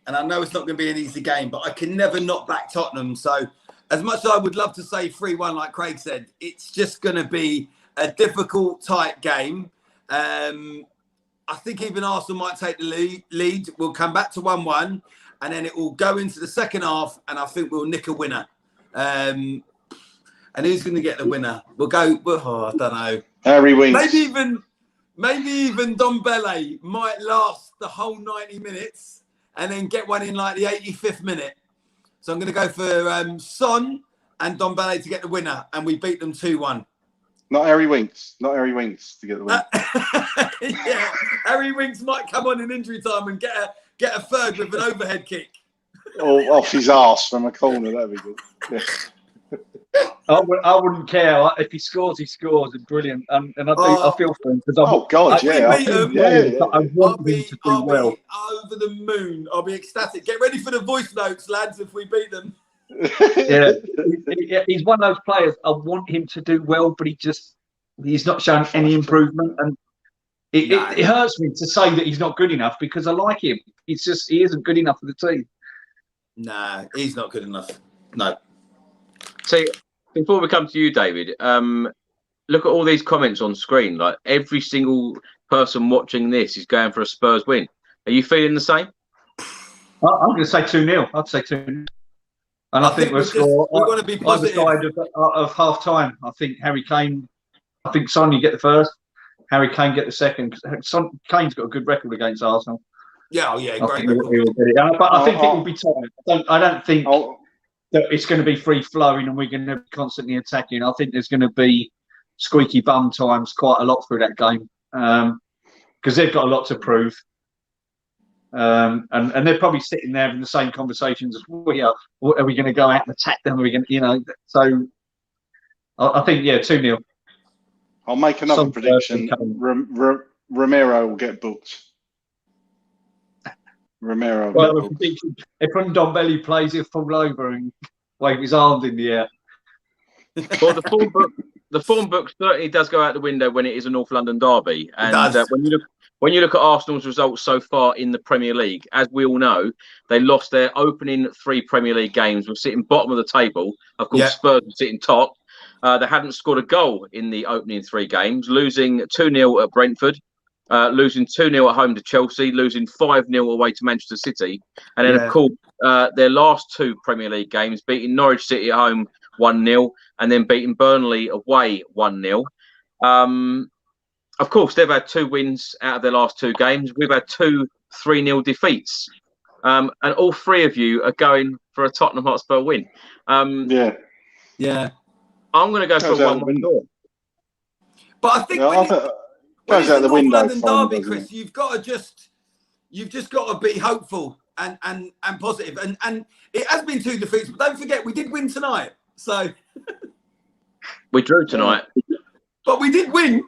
and I know it's not going to be an easy game, but I can never not back Tottenham. So as much as I would love to say 3-1, like Craig said, it's just going to be a difficult, tight game. I think even Arsenal might take the lead. We'll come back to 1-1, and then it will go into the second half, and I think we'll nick a winner. And who's going to get the winner? We'll go. I don't know. Harry Winks. Maybe even Ndombele might last the whole 90 minutes, and then get one in like the 85th minute. So I'm going to go for Son and Ndombele to get the winner, and we beat them 2-1. Not Harry Winks. Not Harry Winks to get the win. Yeah, Harry Winks might come on in injury time and get a third with an overhead kick. Or off his arse from a corner. That'd be good. Yeah. I wouldn't care if he scores. He scores. It's brilliant, and I feel for him because I want him to do well. Be over the moon. I'll be ecstatic. Get ready for the voice notes, lads. If we beat them. Yeah, he's one of those players. I want him to do well, but he's not shown any improvement, and it hurts me to say that he's not good enough because I like him. It's just he isn't good enough for the team. Nah, he's not good enough. No. See, before we come to you, David, look at all these comments on screen. Like every single person watching this is going for a Spurs win. Are you feeling the same? I'm going to say 2-0. I'd say 2-0. And I think we'll score on the side of half time. I think Harry Kane, Son, you get the first. Harry Kane get the second. Kane's got a good record against Arsenal. Yeah, great record. But I think it will be tight. I don't think that it's going to be free flowing and we're going to be constantly attacking. I think there's going to be squeaky bum times quite a lot through that game because they've got a lot to prove. And they're probably sitting there in the same conversations as we are. Are we going to go out and attack them? Are we going to, So I think 2-0. I'll make another prediction. Romero will get booked. Romero. Well, if Ndombele plays, he'll fall over and wave his arms in the air. Well, the form book certainly does go out the window when it is a North London derby, and when you look at Arsenal's results so far in the Premier League, as we all know, they lost their opening 3 Premier League games. We're sitting bottom of the table. Of course, Spurs were sitting top. They hadn't scored a goal in the opening 3 games, losing 2-0 at Brentford, losing 2-0 at home to Chelsea, losing 5-0 away to Manchester City. And then, of course, their last 2 Premier League games, beating Norwich City at home 1-0 and then beating Burnley away 1-0. of course, they've had 2 wins out of their last 2 games. We've had 2 3-0 defeats. And all 3 of you are going for a Tottenham Hotspur win. Yeah. I'm going to go for a 1-1 draw. But I think when it's the North London derby, Chris, you've just got to be hopeful and positive. And it has been 2 defeats, but don't forget we did win tonight. So we drew tonight, but we did win.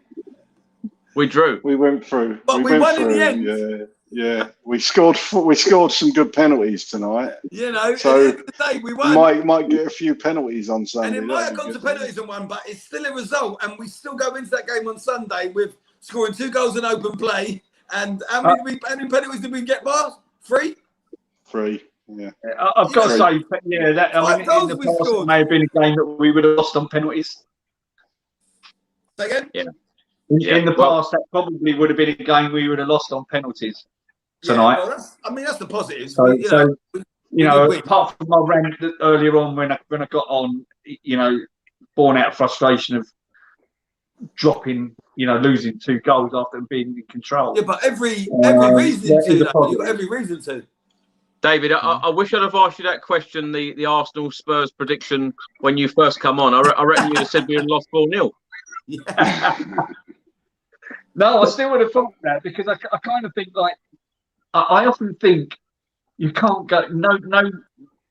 We drew. We went through. But we won in the end. Yeah. We scored some good penalties tonight. You know, so at the end of the day, we won. Might get a few penalties on Sunday. And it might have gone to penalties and won, but it's still a result. And we still go into that game on Sunday with scoring 2 goals in open play. And how many penalties did we get past? 3? 3. Yeah. I've got to say, that I mean, in the past, it may have been a game that we would have lost on penalties. Say again? Yeah. In the past, that probably would have been a game we would have lost on penalties tonight. Yeah, well, that's the positives. So, apart from my rant earlier on when I got on, born out of frustration of dropping, losing 2 goals after being in control. Yeah, but every reason to. You've got every reason to. David, I wish I'd have asked you that question, the Arsenal Spurs prediction when you first come on. I reckon you'd have said we had lost 4-0. Yeah. No, I still would have thought that because I kind of think I often think you can't go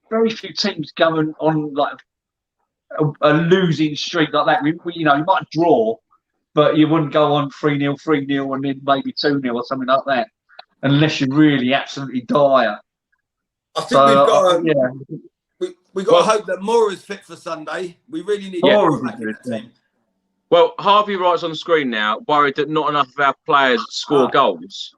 very few teams going on like a losing streak like that. You might draw, but you wouldn't go on 3-0, 3-0, and then maybe 2-0 or something like that, unless you're really absolutely dire. I think we've got to hope that Mora's fit for Sunday. We really need Mora back in that team. Well, Harvey writes on the screen now, worried that not enough of our players score goals.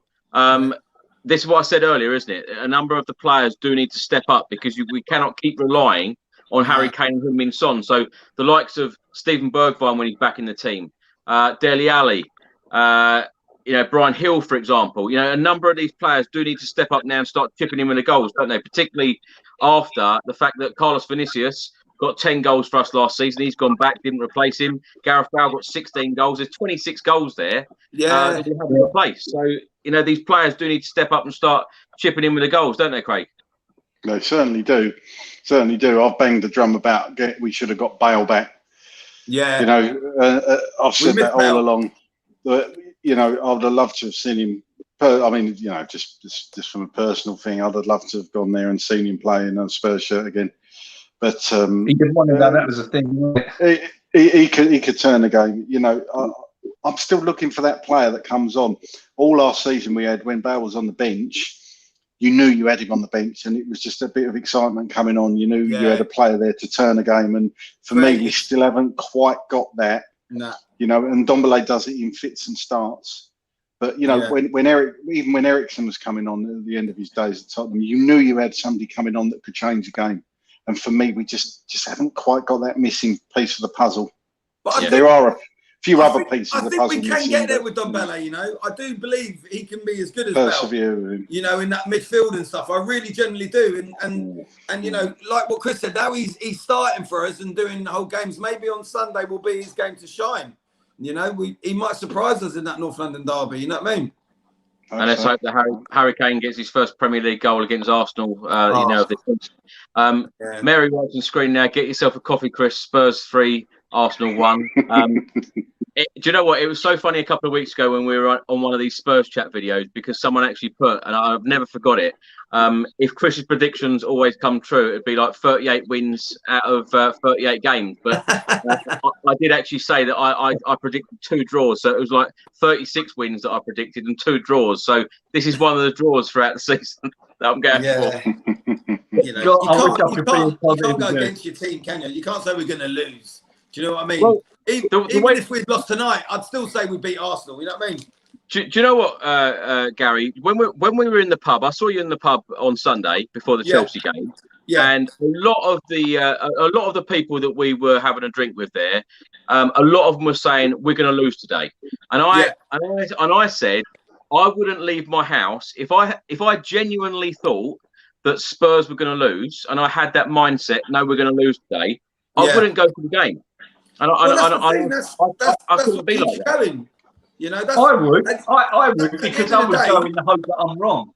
This is what I said earlier, isn't it? A number of the players do need to step up because we cannot keep relying on Harry Kane and Heung-min Son. So the likes of Steven Bergwijn when he's back in the team, Dele Alli, Brian Hill, for example. A number of these players do need to step up now and start chipping in with the goals, don't they? Particularly after the fact that Carlos Vinicius got 10 goals for us last season. He's gone back, didn't replace him. Gareth Bale got 16 goals. There's 26 goals there. That we haven't replaced. So, these players do need to step up and start chipping in with the goals, don't they, Craig? They certainly do. Certainly do. I've banged the drum about we should have got Bale back. Yeah. I've said that all along. But, I would have loved to have seen him. I mean, just from a personal thing, I'd have loved to have gone there and seen him play in a Spurs shirt again. But he didn't want to know that was a thing, wasn't it? He could turn the game. I'm still looking for that player that comes on. All last season we had when Bale was on the bench, you knew you had him on the bench, and it was just a bit of excitement coming on. You knew you had a player there to turn the game, and for me, we still haven't quite got that. No. And Ndombele does it in fits and starts. But when Ericsson was coming on at the end of his days at Tottenham, you knew you had somebody coming on that could change the game. And for me, we just haven't quite got that missing piece of the puzzle. But there are a few other pieces of the puzzle. I think we can get there with Ndombele, I do believe he can be as good as Bale, in that midfield and stuff. I really genuinely do. And like what Chris said, now he's starting for us and doing the whole games. Maybe on Sunday will be his game to shine. He might surprise us in that North London derby, you know what I mean? And let's hope that Harry Kane gets his first Premier League goal against Arsenal. Mary writes on screen now, get yourself a coffee, Chris. Spurs 3, Arsenal 1. Do you know what? It was so funny a couple of weeks ago when we were on one of these Spurs chat videos because someone actually put, and I've never forgot it, if Chris's predictions always come true, it'd be like 38 wins out of 38 games. But I did actually say that I predicted 2 draws. So it was like 36 wins that I predicted and 2 draws. So this is one of the draws throughout the season that I'm going for. You can't go against your team, can you? You can't say we're going to lose. Do you know what I mean? Well, even if we'd lost tonight, I'd still say we beat Arsenal. You know what I mean? Do you know what, Gary? When we were in the pub, I saw you in the pub on Sunday before the Chelsea game. Yeah. And a lot of the people that we were having a drink with there, a lot of them were saying we're going to lose today. And I said I wouldn't leave my house if I genuinely thought that Spurs were going to lose, and I had that mindset. No, we're going to lose today. I wouldn't go to the game. And I couldn't be like that. You know, that's, I would. I would, because I would go in the hope that I'm wrong.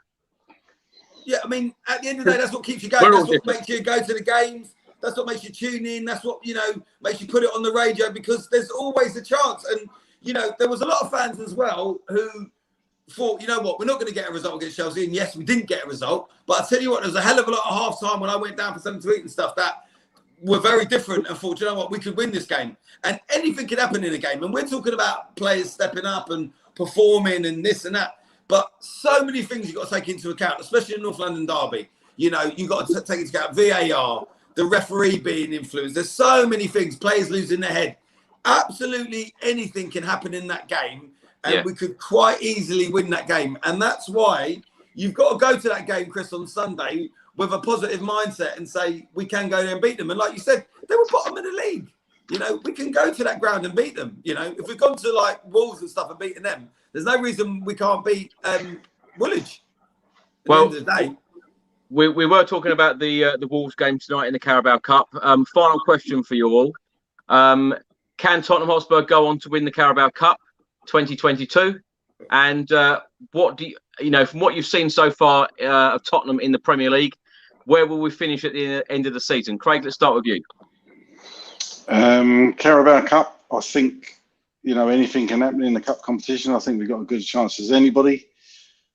Yeah, I mean, at the end of the day, that's what keeps you going. That's what makes you go to the games. That's what makes you tune in. That's what, you know, makes you put it on the radio, because there's always a chance. And, you know, there was a lot of fans as well who thought, you know what, we're not going to get a result against Chelsea. And yes, we didn't get a result. But I tell you what, there was a hell of a lot of half-time when I went down for something to eat and stuff that were very different and thought, you know what, we could win this game. And anything could happen in a game. And we're talking about players stepping up and performing and this and that. But so many things you've got to take into account, especially in North London derby. You know, you've got to take into account VAR, the referee being influenced. There's so many things, players losing their head. Absolutely anything can happen in that game. And we could quite easily win that game. And that's why you've got to go to that game, Chris, on Sunday with a positive mindset and say, we can go there and beat them. And like you said, they were bottom of the league. You know, we can go to that ground and beat them. You know, if we've gone to like Wolves and stuff and beaten them, there's no reason we can't beat Woolwich. Well, at the end of the day. We were talking about the Wolves game tonight in the Carabao Cup. Final question for you all. Can Tottenham Hotspur go on to win the Carabao Cup 2022? And what do you know, from what you've seen so far of Tottenham in the Premier League, where will we finish at the end of the season? Craig, let's start with you. Carabao Cup, I think, you know, anything can happen in the cup competition. I think we've got a good chance as anybody.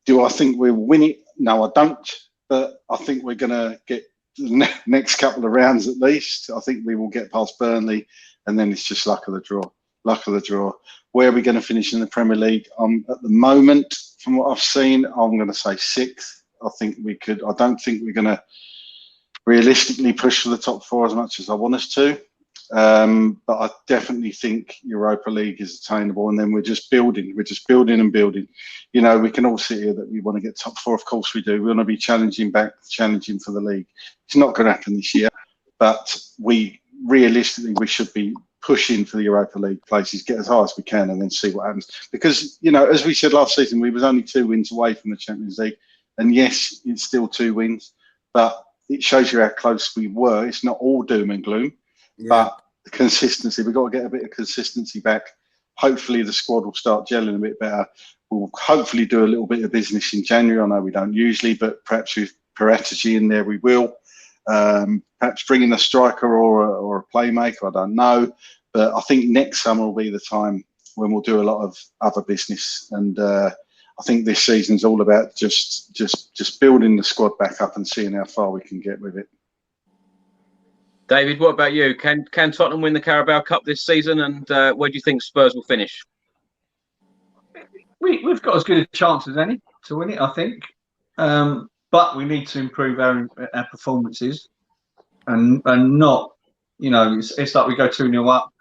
Do I think we'll win it? No, I don't. But I think we're going to get the next couple of rounds at least. I think we will get past Burnley, and then it's just luck of the draw. Luck of the draw. Where are we going to finish in the Premier League? At the moment, from what I've seen, I'm going to say 6th. I think we could. I don't think we're going to realistically push for the top 4 as much as I want us to. But I definitely think Europa League is attainable, and then we're just building and building. You know, we can all sit here that we want to get top 4. Of course we do. We want to be challenging for the league. It's not going to happen this year, but we should be pushing for the Europa League places, get as high as we can, and then see what happens. Because, you know, as we said last season, we was only 2 wins away from the Champions League, and yes, it's still 2 wins, but it shows you how close we were. It's not all doom and gloom. Yeah. But the consistency, we've got to get a bit of consistency back. Hopefully the squad will start gelling a bit better. We'll hopefully do a little bit of business in January. I know we don't usually, but perhaps with Paratici in there, we will. Perhaps bringing a striker or a playmaker, I don't know. But I think next summer will be the time when we'll do a lot of other business. And I think this season's all about just building the squad back up and seeing how far we can get with it. David, what about you? Can Tottenham win the Carabao Cup this season? And where do you think Spurs will finish? We've got as good a chance as any to win it, I think. But we need to improve our performances and not, you know, it's like we go 2-0 up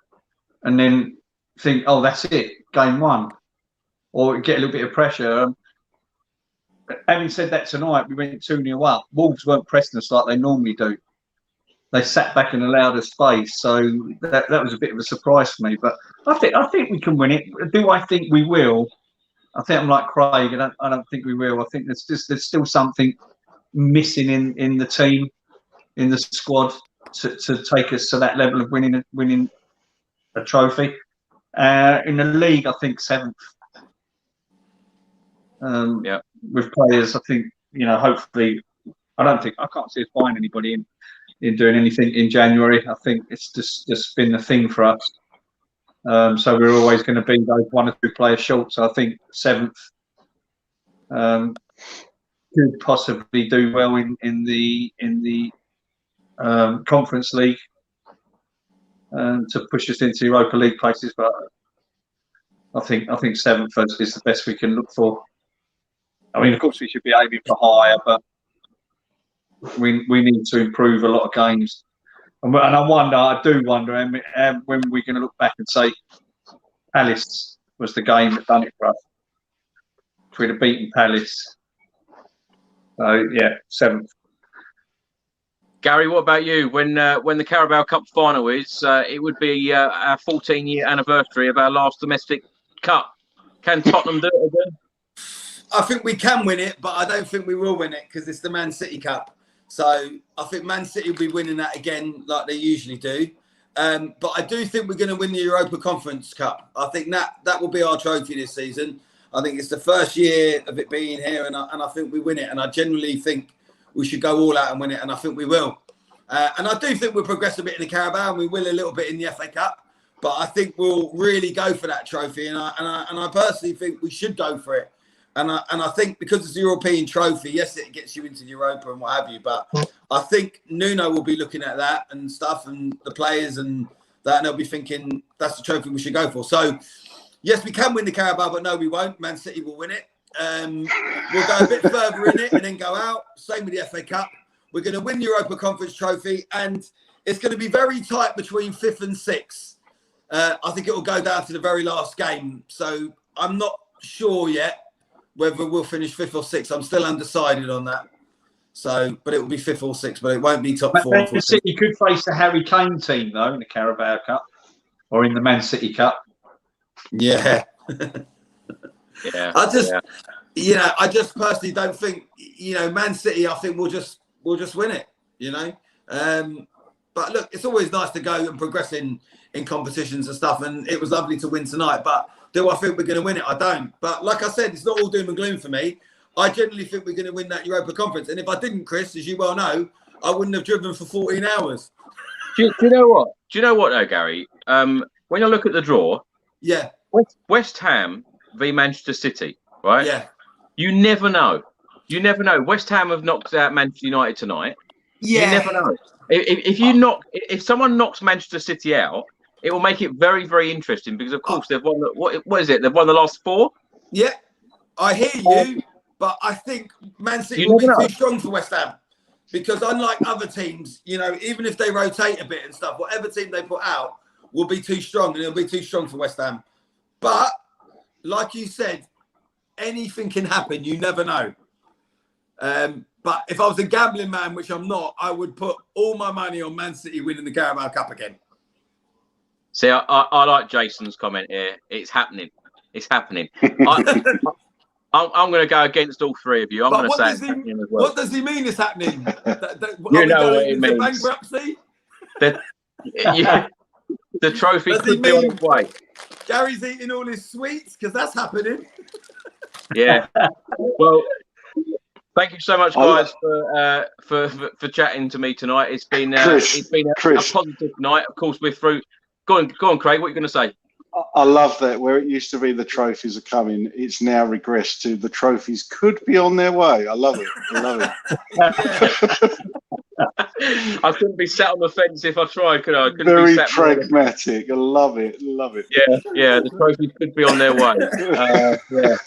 and then think, oh, that's it, game won. Or get a little bit of pressure. Having said that, tonight we went 2-0 up. Wolves weren't pressing us like they normally do. They sat back and allowed us space, so that was a bit of a surprise for me. But I think we can win it. Do I think we will? I think I'm like Craig. I don't think we will. I think there's still something missing in the team, in the squad, to take us to that level of winning a trophy. In the league, I think 7th. With players, I think, you know, hopefully, I can't see us buying anybody in doing anything in January. I think it's just been the thing for us. So we're always going to be those 1 or 2 players short. So I think 7th could possibly do well in the Conference League to push us into Europa League places. But I think 7th is the best we can look for. I mean, of course, we should be aiming for higher, but we need to improve a lot of games. And I do wonder when we're going to look back and say Palace was the game that done it for us. If we'd have beaten Palace. So, yeah, 7th. Gary, what about you? When the Carabao Cup final is, it would be our 14-year anniversary of our last domestic cup. Can Tottenham do it again? I think we can win it, but I don't think we will win it because it's the Man City Cup. So I think Man City will be winning that again like they usually do. But I do think we're going to win the Europa Conference Cup. I think that will be our trophy this season. I think it's the first year of it being here, and I think we win it. And I genuinely think we should go all out and win it, and I think we will. And I do think we'll progress a bit in the Carabao, and we will a little bit in the FA Cup. But I think we'll really go for that trophy, and I personally think we should go for it. And I think because it's a European trophy, yes, it gets you into Europa and what have you. But I think Nuno will be looking at that and stuff, and the players and that, and they'll be thinking that's the trophy we should go for. So, yes, we can win the Carabao, but no, we won't. Man City will win it. We'll go a bit further in it and then go out. Same with the FA Cup. We're going to win the Europa Conference trophy, and it's going to be very tight between 5th and 6th. I think it will go down to the very last game. So I'm not sure yet whether we'll finish 5th or 6th. I'm still undecided on that. So, but it will be 5th or 6th, but it won't be top 4. Man City could face the Harry Kane team, though, in the Carabao Cup or in the Man City Cup. Yeah. Yeah. I just personally don't think, Man City, I think we'll just win it, But look, it's always nice to go and progress in competitions and stuff, and it was lovely to win tonight. But do I think we're going to win it? I don't. But like I said, it's not all doom and gloom for me. I generally think we're going to win that Europa Conference. And if I didn't, Chris, as you well know, I wouldn't have driven for 14 hours. Do you know what? Do you know what, though, Gary? When I look at the draw, yeah, West Ham v Manchester City, right? Yeah. You never know. You never know. West Ham have knocked out Manchester United tonight. Yeah. You never know. If someone knocks Manchester City out, it will make it very, very interesting because, of course, they've won. What is it? They've won the last 4. Yeah, I hear you, but I think Man City will be too strong for West Ham because, unlike other teams, even if they rotate a bit and stuff, whatever team they put out will be too strong, and it'll be too strong for West Ham. But like you said, anything can happen. You never know. But if I was a gambling man, which I'm not, I would put all my money on Man City winning the Carabao Cup again. See, I like Jason's comment here. It's happening. It's happening. I'm going to go against all 3 of you. I'm going to say it's happening as well. What does he mean it's happening? You know what it means. Bankruptcy? The trophy could be on its way. Gary's eating all his sweets because that's happening. Yeah. Well, thank you so much, guys, for chatting to me tonight. It's been a positive night. Of course, we're through. Go on, Craig. What are you going to say? I love that where it used to be the trophies are coming, it's now regressed to the trophies could be on their way. I love it. I couldn't be sat on the fence if I tried, could I? Very pragmatic. I love it. Yeah. The trophies could be on their way. Yeah.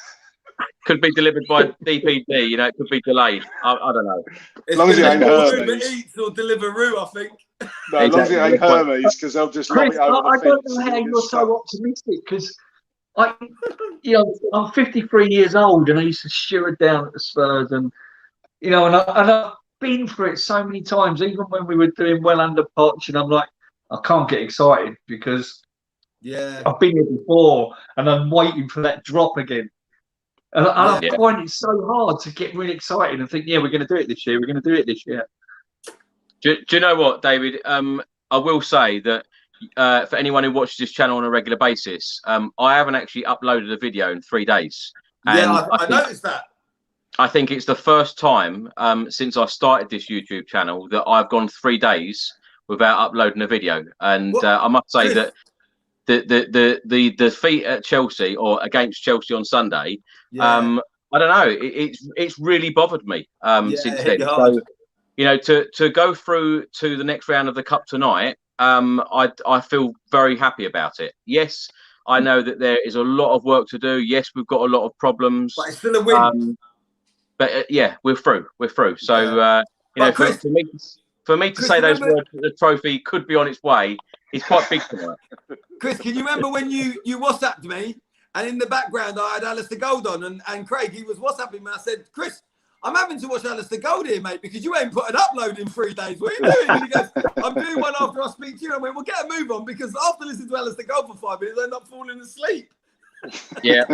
Could be delivered by DPD. It could be delayed. I don't know. As long as it ain't Hermes. Eats or Deliveroo, I think. No, as long as it ain't Hermes, because they'll just lob it over the fence. I don't know how you're so optimistic, because I'm 53 years old and I used to steward down at the Spurs, and I've been through it so many times, even when we were doing well under Poch, and I'm like, I can't get excited because I've been here before and I'm waiting for that drop again. And I find it so hard to get really excited and think, we're going to do it this year. We're going to do it this year. Do you know what, David? I will say that for anyone who watches this channel on a regular basis, I haven't actually uploaded a video in 3 days. And I noticed that. I think it's the first time since I started this YouTube channel that I've gone 3 days without uploading a video. And I must say that the defeat at Chelsea or against Chelsea on Sunday, I don't know, it's really bothered me since then. So, to go through to the next round of the Cup tonight, I feel very happy about it. Yes, I know that there is a lot of work to do. Yes, we've got a lot of problems. But it's still a win. But we're through. We're through. So Chris, for me to say those words, that the trophy could be on its way, is quite big tonight. Chris, can you remember when you WhatsApped me, and in the background I had Alistair Gold on, and Craig, he was WhatsApping me. I said, Chris, I'm having to watch Alistair Gold here, mate, because you ain't put an upload in 3 days. What are you doing? And he goes, I'm doing one after I speak to you. I went, well, get a move on, because after listening to Alistair Gold for 5 minutes, I end up falling asleep. Yeah.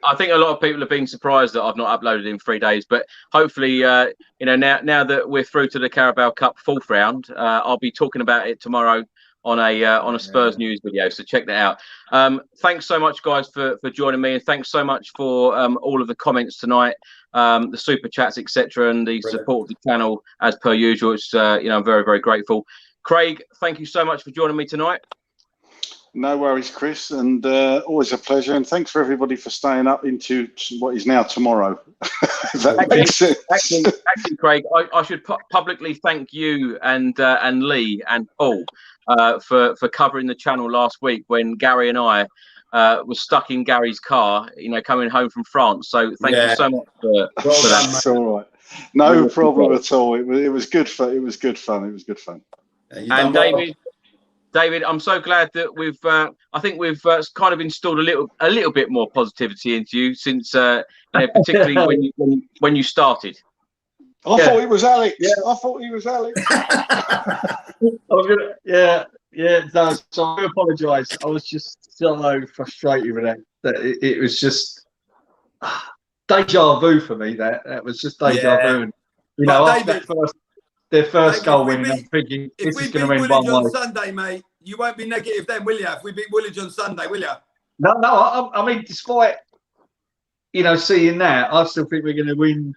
I think a lot of people have been surprised that I've not uploaded in 3 days, but hopefully, now that we're through to the Carabao Cup 4th round, I'll be talking about it tomorrow on a Spurs news video. So check that out. Thanks so much, guys, for joining me, and thanks so much for all of the comments tonight, the super chats, etc., and the support of the channel as per usual. It's I'm very, very grateful. Craig, thank you so much for joining me tonight. No worries, Chris, and always a pleasure. And thanks for everybody for staying up into what is now tomorrow. Actually, Craig, I should publicly thank you and Lee and Paul for covering the channel last week when Gary and I were stuck in Gary's car, coming home from France. So thank you so much for that. That's all right. No problem at all. It was good fun. It was good fun. And David, I'm so glad that we've. I think we've kind of installed a little bit more positivity into you since, particularly when you started. I thought it was Alex. Yeah. I thought he was Alex. No, so I apologise. I was just so frustrated with that. It was just deja vu for me. That was just deja vu. And, after their first goal winning, I'm thinking this is going to win 1-1 on Sunday, mate. You won't be negative then, will you? If we beat Woolwich on Sunday, will you? No. I mean, despite seeing that, I still think we're going to win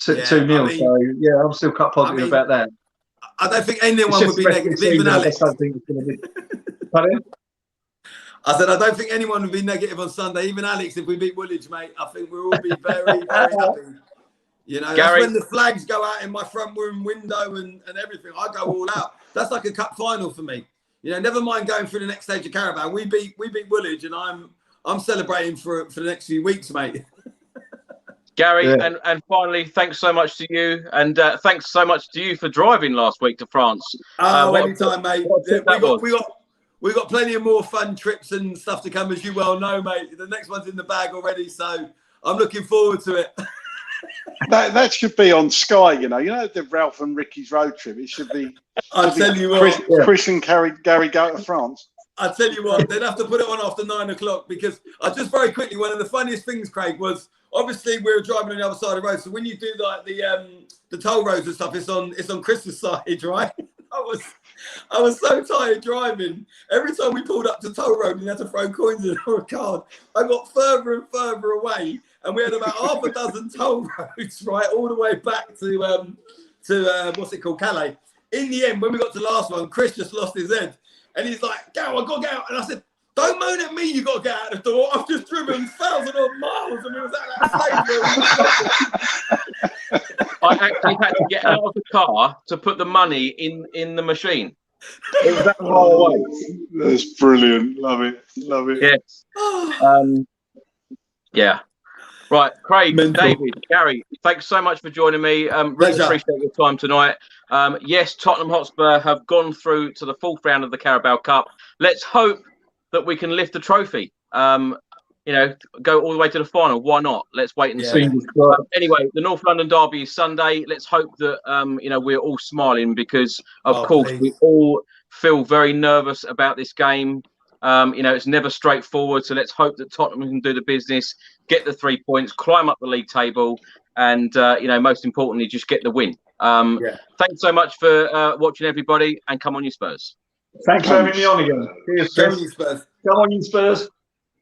2-0. So yeah, I'm still quite positive about that. I don't think anyone would be negative, even Alex. I don't think it's going to be. Pardon? I said I don't think anyone would be negative on Sunday, even Alex. If we beat Woolwich, mate, I think we'll all be very, very happy. Gary, that's when the flags go out in my front room window and everything. I go all out. That's like a cup final for me. Never mind going through the next stage of Carabao. We beat Woolwich, and I'm celebrating for the next few weeks, mate. Gary, and finally, thanks so much to you, and thanks so much to you for driving last week to France. Anytime, mate. We got plenty of more fun trips and stuff to come, as you well know, mate. The next one's in the bag already, so I'm looking forward to it. That should be on Sky, the Ralph and Ricky's road trip. It should be. I'll tell you what. Chris and Gary go to France. I'll tell you what. They'd have to put it on after 9 o'clock because just very quickly, one of the funniest things, Craig, was obviously we were driving on the other side of the road. So when you do like the toll roads and stuff, it's on Chris's side, right? I was so tired driving. Every time we pulled up to toll road and you had to throw coins in or a card, I got further and further away. And we had about half a dozen toll roads, right, all the way back to what's it called, Calais. In the end, when we got to the last one, Chris just lost his head. And he's like, "Go, I got to get out." And I said, "Don't moan at me, you got to get out the door. I've just driven 1,000-odd miles." And we was at that stage. I actually had to get out of the car to put the money in the machine. It was that far away. That's brilliant. Love it. Yes. Yeah. Right, Craig, David, Gary, thanks so much for joining me. Really appreciate your time tonight. Yes, Tottenham Hotspur have gone through to the 4th round of the Carabao Cup. Let's hope that we can lift the trophy. Go all the way to the final. Why not? Let's wait and see. Anyway, the North London derby is Sunday. Let's hope that we're all smiling because, of course, we all feel very nervous about this game. It's never straightforward. So let's hope that Tottenham can do the business, get the 3 points, climb up the league table, and most importantly, just get the win. Thanks so much for watching, everybody, and come on, you Spurs. Thanks for having me on again. Cheers, Spurs. Come on, you Spurs.